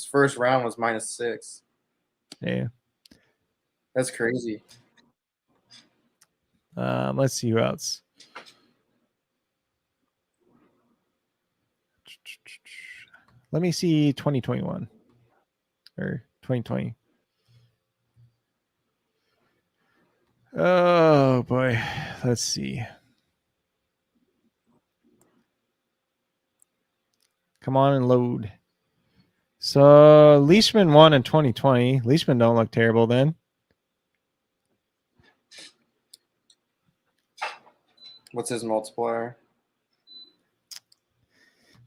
first round was -6. Yeah, that's crazy. Let's see who else. Let me see 2021 or 2020. Oh boy, let's see. Come on and load. So Leishman won in 2020. Leishman don't look terrible then. What's his multiplier?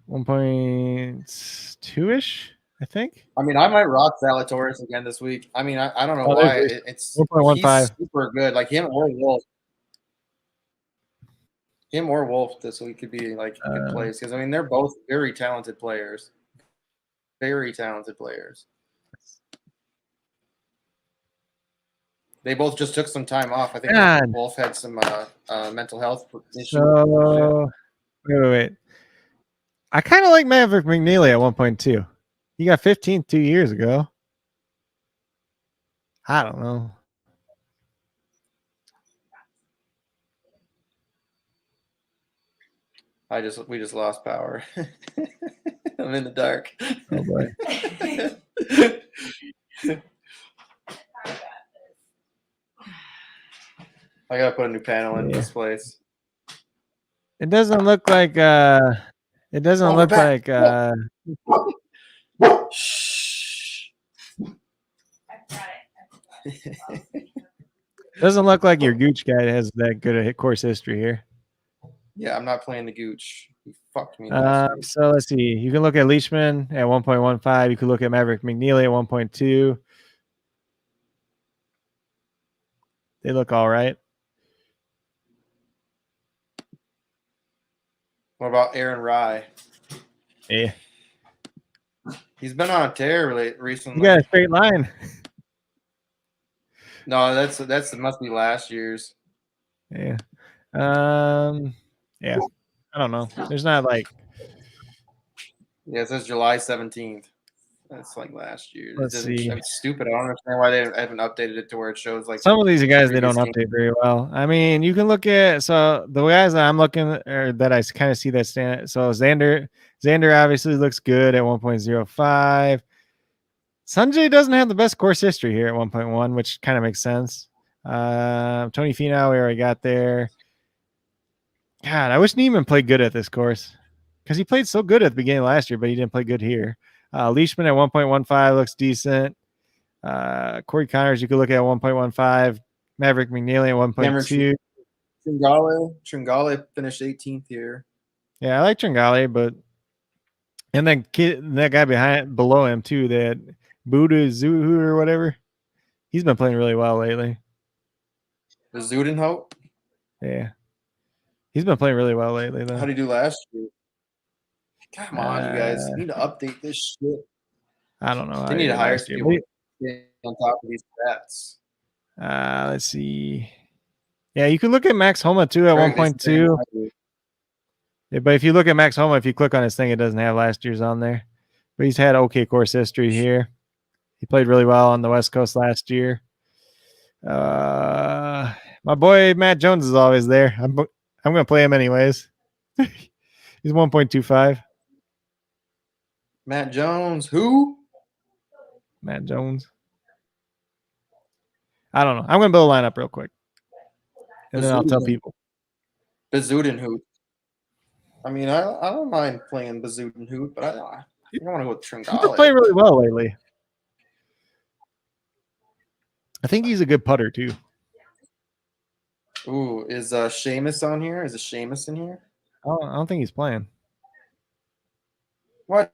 1.2-ish, I think. I mean, I might rock Zalatoris again this week. I mean, I don't know why. It's 1.15. He's super good. Like him or Wolf. Him or Wolf this week could be like a good place because I mean they're both very talented players. Very talented players. They both just took some time off. I think Wolf had some mental health issues. So, wait. I kind of like Maverick McNeely at 1.2. He got 15th 2 years ago. I don't know. We just lost power. I'm in the dark. Oh boy. I gotta put a new panel in this place. It doesn't look like Shh. Doesn't look like your Gooch guy has that good a course history here. Yeah, I'm not playing the Gooch. He fucked me. So let's see. You can look at Leishman at 1.15. You can look at Maverick McNeely at 1.2. They look all right. What about Aaron Rye? Yeah. He's been on a tear recently. You got a straight line. No, that must be last year's. Yeah. Yeah. I don't know. There's not like. Yeah, it says July 17th. That's like last year. Let's see. It's stupid. I don't understand why they haven't updated it to where it shows like some of these guys they don't update very well. I mean, you can look at the guys that I'm looking or that I kind of see that stand. So Xander obviously looks good at 1.05. Sanjay doesn't have the best course history here at 1.1, which kind of makes sense. Tony Finau, we already got there. God, I wish Neiman played good at this course because he played so good at the beginning of last year, but he didn't play good here. Leishman at 1.15 looks decent. Corey Connors, you could look at 1.15. Maverick McNeely at 1.2. Tringale finished 18th here. Yeah, I like Tringale, but and then that guy below him too, that Buddha Zuhu or whatever. He's been playing really well lately. The Zudenhout? Yeah. He's been playing really well lately, though. How did he do last year? Come on, you guys. You need to update this shit. I don't know. They need to hire some people on top of these stats. Let's see. Yeah, you can look at Max Homa too at 1.2. Yeah, but if you look at Max Homa, if you click on his thing, it doesn't have last year's on there. But he's had okay course history here. He played really well on the West Coast last year. My boy Matt Jones is always there. I'm going to play him anyways. He's 1.25. Matt Jones. Who? Matt Jones. I don't know. I'm going to build a lineup real quick. And then I'll tell people. Bazudenhout. I mean, I don't mind playing Bazudenhout, but I think I want to go with Tringale. He's been playing really well lately. I think he's a good putter too. Ooh, is Seamus on here? Is it Seamus in here? I don't think he's playing. What?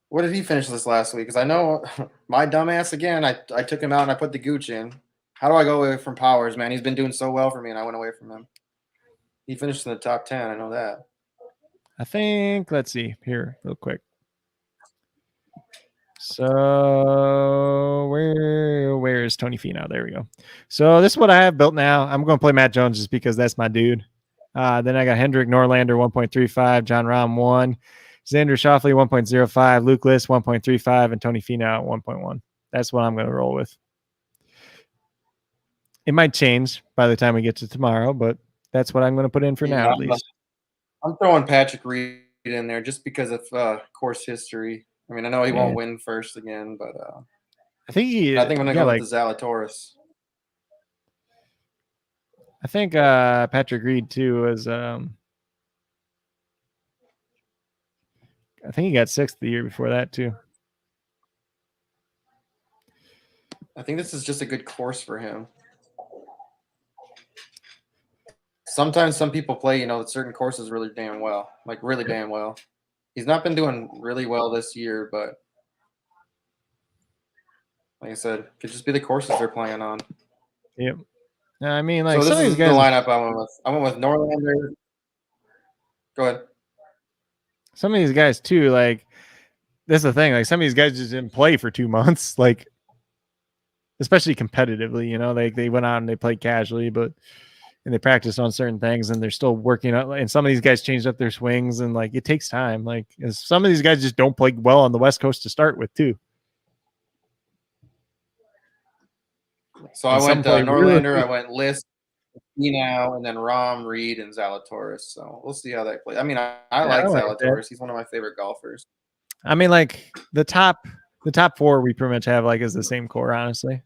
What did he finish this last week? Because I know my dumbass again. I took him out and I put the Gooch in. How do I go away from Powers, man? He's been doing so well for me, and I went away from him. He finished in the top 10. I know that. I think. Let's see here, real quick. So where is Tony Finau? There we go. So this is what I have built now. I'm going to play Matt Jones just because that's my dude. Then I got Hendrik Norlander 1.35, John Rahm 1, Xander Schauffele 1.05, Luke List 1.35, and Tony Finau at 1.1. That's what I'm going to roll with. It might change by the time we get to tomorrow, but that's what I'm going to put in for now, at least. I'm throwing Patrick Reed in there just because of course history. I mean, I know he won't win first again, but I think I'm going to go with the Zalatoris. I think Patrick Reed too was. I think he got 6th the year before that too. I think this is just a good course for him. Sometimes some people play, certain courses really damn well, like really damn well. He's not been doing really well this year, but like I said, could just be the courses they're playing on. Yep. I mean, like, so some this of is these guys, the lineup I went with. I went with Norlander. Go ahead. Some of these guys too, like, that's the thing. Like, some of these guys just didn't play for 2 months, like, especially competitively. They went out and they played casually, and they practiced on certain things, and they're still working on. And some of these guys changed up their swings, and like it takes time. Like, some of these guys just don't play well on the West Coast to start with too. So I went Norlander, I went List, Finau, and then Rahm, Reed, and Zalatoris. So we'll see how that plays. I mean, I like Zalatoris. He's one of my favorite golfers. I mean, like the top 4 we pretty much have like is the same core, honestly.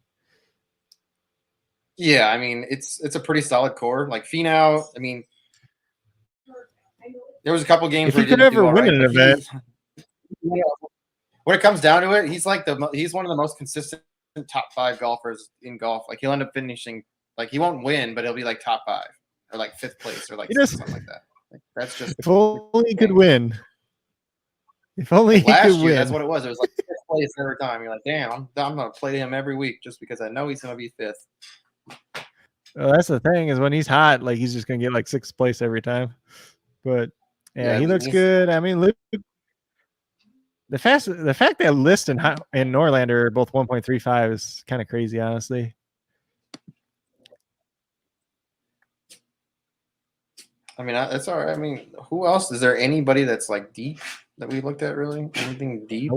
Yeah, I mean, it's a pretty solid core. Like Finau, I mean, there was a couple games where he could ever win an event. When it comes down to it, he's one of the most consistent top 5 golfers in golf. Like he'll end up finishing, like he won't win, but he'll be like top 5 or like 5th place or like something like that. Like, that's just if only he could win. If only he could win. That's what it was. It was like 5th place every time. You're like, damn, I'm gonna play him every week just because I know he's gonna be 5th. Well, that's the thing is when he's hot, like he's just gonna get like 6th place every time. But yeah, he looks good. I mean, look, the fact that List and Norlander are both 1.35 is kind of crazy, honestly. I mean, that's all right. I mean, who else? Is there anybody that's like deep that we looked at really? Anything deep?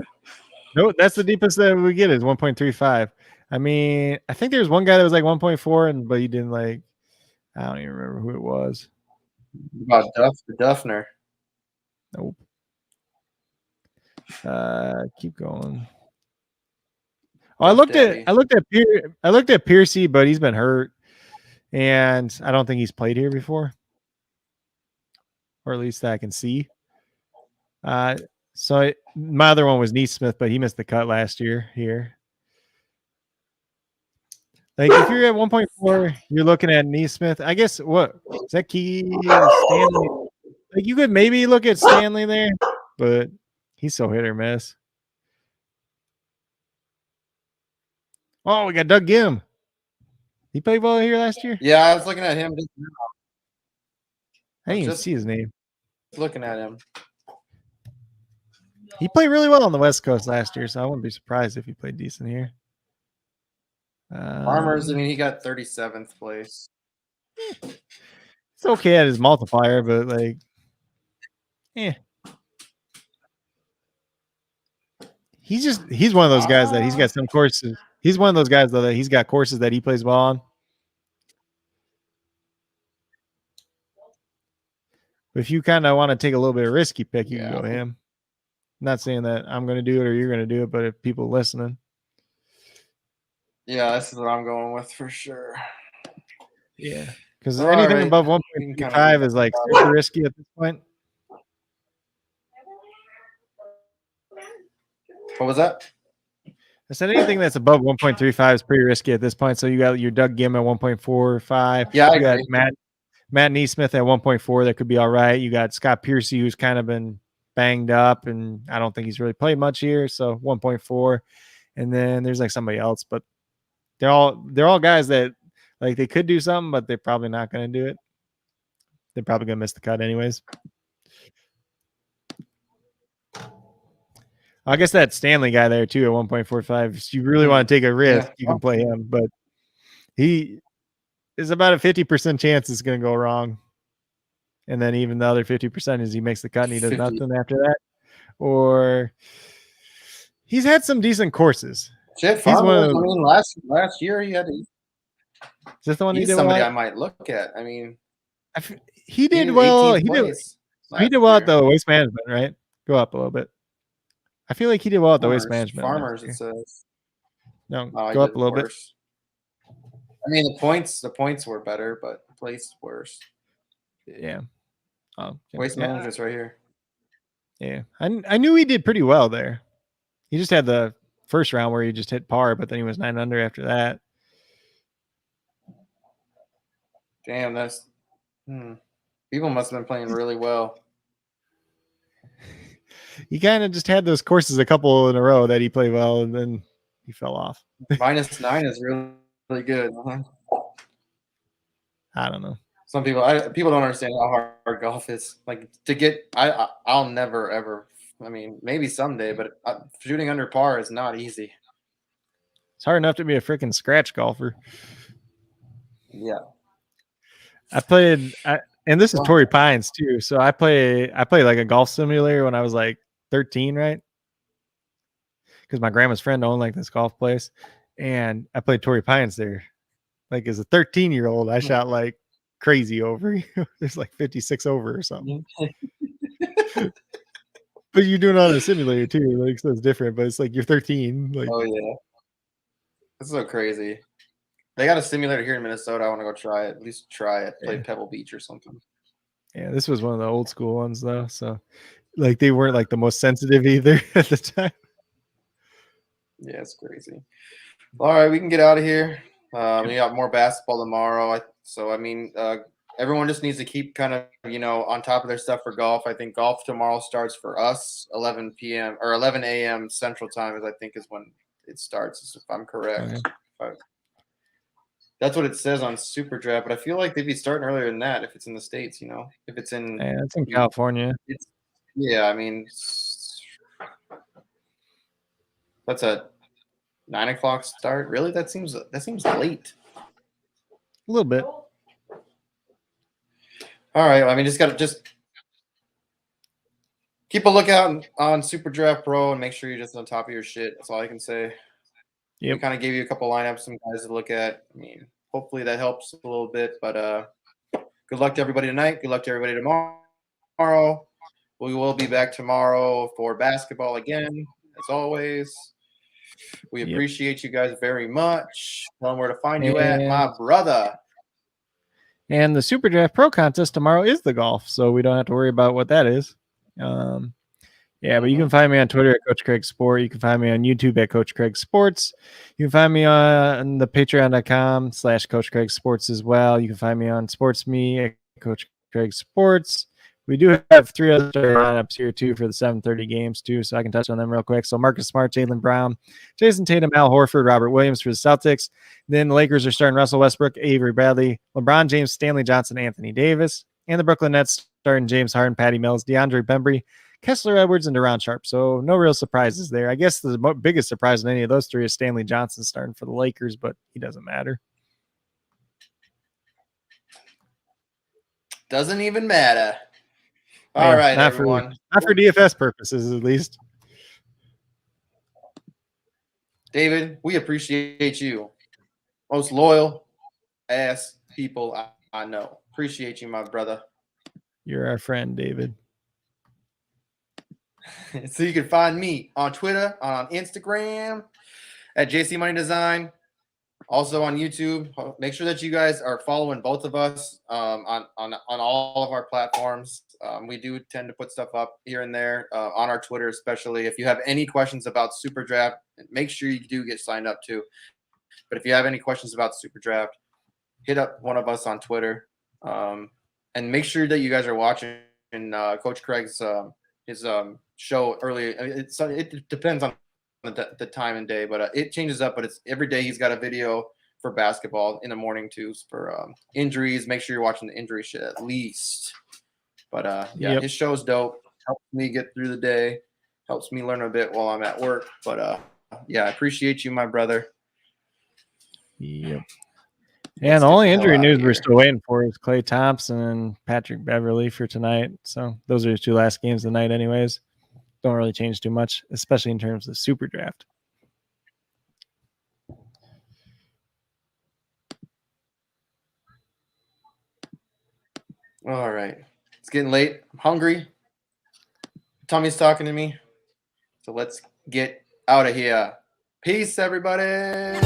Nope, that's the deepest that we get is 1.35. I mean, I think there's one guy that was like 1.4, but he didn't like. I don't even remember who it was. About Duffner. Nope. Keep going. Oh, I looked at Piercy, but he's been hurt, and I don't think he's played here before, or at least that I can see. My other one was Neesmith, but he missed the cut last year here. Like if you're at 1.4, you're looking at Neesmith. I guess what is that key? Stanley. Like you could maybe look at Stanley there, but he's so hit or miss. Oh, we got Doug Gim. He played well here last year. Yeah, I was looking at him. I didn't even see his name. Looking at him. He played really well on the West Coast last year, so I wouldn't be surprised if he played decent here. Farmers, I mean, he got 37th place. It's okay at his multiplier, but like, he's one of those guys that he's got some courses. He's one of those guys though that he's got courses that he plays well on. But if you kind of want to take a little bit of risky pick, you can go him. I'm not saying that I'm going to do it or you're going to do it, but if people listening. Yeah, this is what I'm going with for sure. Yeah. Because anything above 1.25 is like super risky at this point. What was that? I said anything that's above 1.35 is pretty risky at this point. So you got your Doug Gim at 1.45. Yeah, you got Matt Neesmith at 1.4. That could be all right. You got Scott Piercy, who's kind of been banged up, and I don't think he's really played much here. So 1.4. And then there's like somebody else, but they're all guys that like they could do something, but they're probably not going to do it. They're probably going to miss the cut anyways. I guess that Stanley guy there too at 1.45. If you really want to take a risk, you can play him, but he is about a 50% chance it's going to go wrong. And then even the other 50% is he makes the cut and he does nothing after that. Or he's had some decent courses. Shit, he's one of those, I mean, last year he had to. Is this the one he did somebody well? I might look at. I mean, he did well. He did well at the waste management, right? Go up a little bit. I feel like he did well at the waste management. Farmers, it says. No, go up a little bit. I mean, the points were better, but the place worse. Yeah. Waste management's right here. Yeah, I knew he did pretty well there. He just had the first round where he just hit par, but then he was 9 under after that. Damn, that's people must have been playing really well. He kind of just had those courses a couple in a row that he played well, and then he fell off. -9 is really good. I don't know. Some people don't understand how hard golf is. Like to get, I'll never ever. I mean, maybe someday, but shooting under par is not easy. It's hard enough to be a freaking scratch golfer. Yeah. And this is Torrey Pines too. So I played like a golf simulator when I was like 13, right? Because my grandma's friend owned like this golf place, and I played Torrey Pines there. Like as a 13-year-old, I shot like crazy over. There's like 56 over or something. But you're doing it on a simulator too, like so it's different. But it's like you're 13. Like, oh yeah, that's so crazy. They got a simulator here in Minnesota. I want to go try it. At least try it. Play Pebble Beach or something. Yeah, this was one of the old school ones though. So like they weren't like the most sensitive either at the time. Yeah, it's crazy. All right, we can get out of here. We got more basketball tomorrow. So I mean, everyone just needs to keep kind of, on top of their stuff for golf. I think golf tomorrow starts for us 11 p.m. or 11 a.m. Central Time is when it starts, if I'm correct. Okay. That's what it says on SuperDraft, but I feel like they'd be starting earlier than that if it's in the States, if it's in. Yeah, it's in California. I mean, that's a 9 o'clock start. Really? That seems late. A little bit. All right. I mean, just keep a lookout on SuperDraft Pro and make sure you're just on top of your shit. That's all I can say. Yep. We kind of gave you a couple lineups, some guys to look at. I mean, hopefully that helps a little bit. But good luck to everybody tonight. Good luck to everybody tomorrow. We will be back tomorrow for basketball again, as always. We appreciate you guys very much. Tell them where to find you at, And- my brother. And the SuperDraft Pro contest tomorrow is the golf, so we don't have to worry about what that is. Yeah, but you can find me on Twitter at Coach Craig Sport. You can find me on YouTube at Coach Craig Sports. You can find me on the patreon.com/Coach Craig Sports as well. You can find me on Sports Me at Coach Craig Sports. We do have 3 other lineups here too for the 7:30 games too, so I can touch on them real quick. So Marcus Smart, Jaylen Brown, Jason Tatum, Al Horford, Robert Williams for the Celtics. Then the Lakers are starting Russell Westbrook, Avery Bradley, LeBron James, Stanley Johnson, Anthony Davis. And the Brooklyn Nets starting James Harden, Patty Mills, DeAndre Bembry, Kessler Edwards, and Deron Sharp. So no real surprises there. I guess the biggest surprise in any of those 3 is Stanley Johnson starting for the Lakers, but he doesn't matter. Doesn't even matter. All right, not everyone. Not for DFS purposes, at least. David, we appreciate you. Most loyal ass people I know. Appreciate you, my brother. You're our friend, David. So you can find me on Twitter, on Instagram, at JC Money Design, also on YouTube. Make sure that you guys are following both of us on all of our platforms. We do tend to put stuff up here and there on our Twitter, especially. If you have any questions about SuperDraft, make sure you do get signed up too. But if you have any questions about SuperDraft, hit up one of us on Twitter, and make sure that you guys are watching Coach Craig's his show early. It depends on the time and day, but it changes up. But it's every day he's got a video for basketball in the morning too for injuries. Make sure you're watching the injury shit at least. But yeah, his show's dope. Helps me get through the day. Helps me learn a bit while I'm at work. But yeah, I appreciate you, my brother. Yep. And the only injury news we're still waiting for is Klay Thompson and Patrick Beverly for tonight. So those are his 2 last games of the night anyways. Don't really change too much, especially in terms of SuperDraft. All right. It's getting late. I'm hungry. Tommy's talking to me. So let's get out of here. Peace, everybody.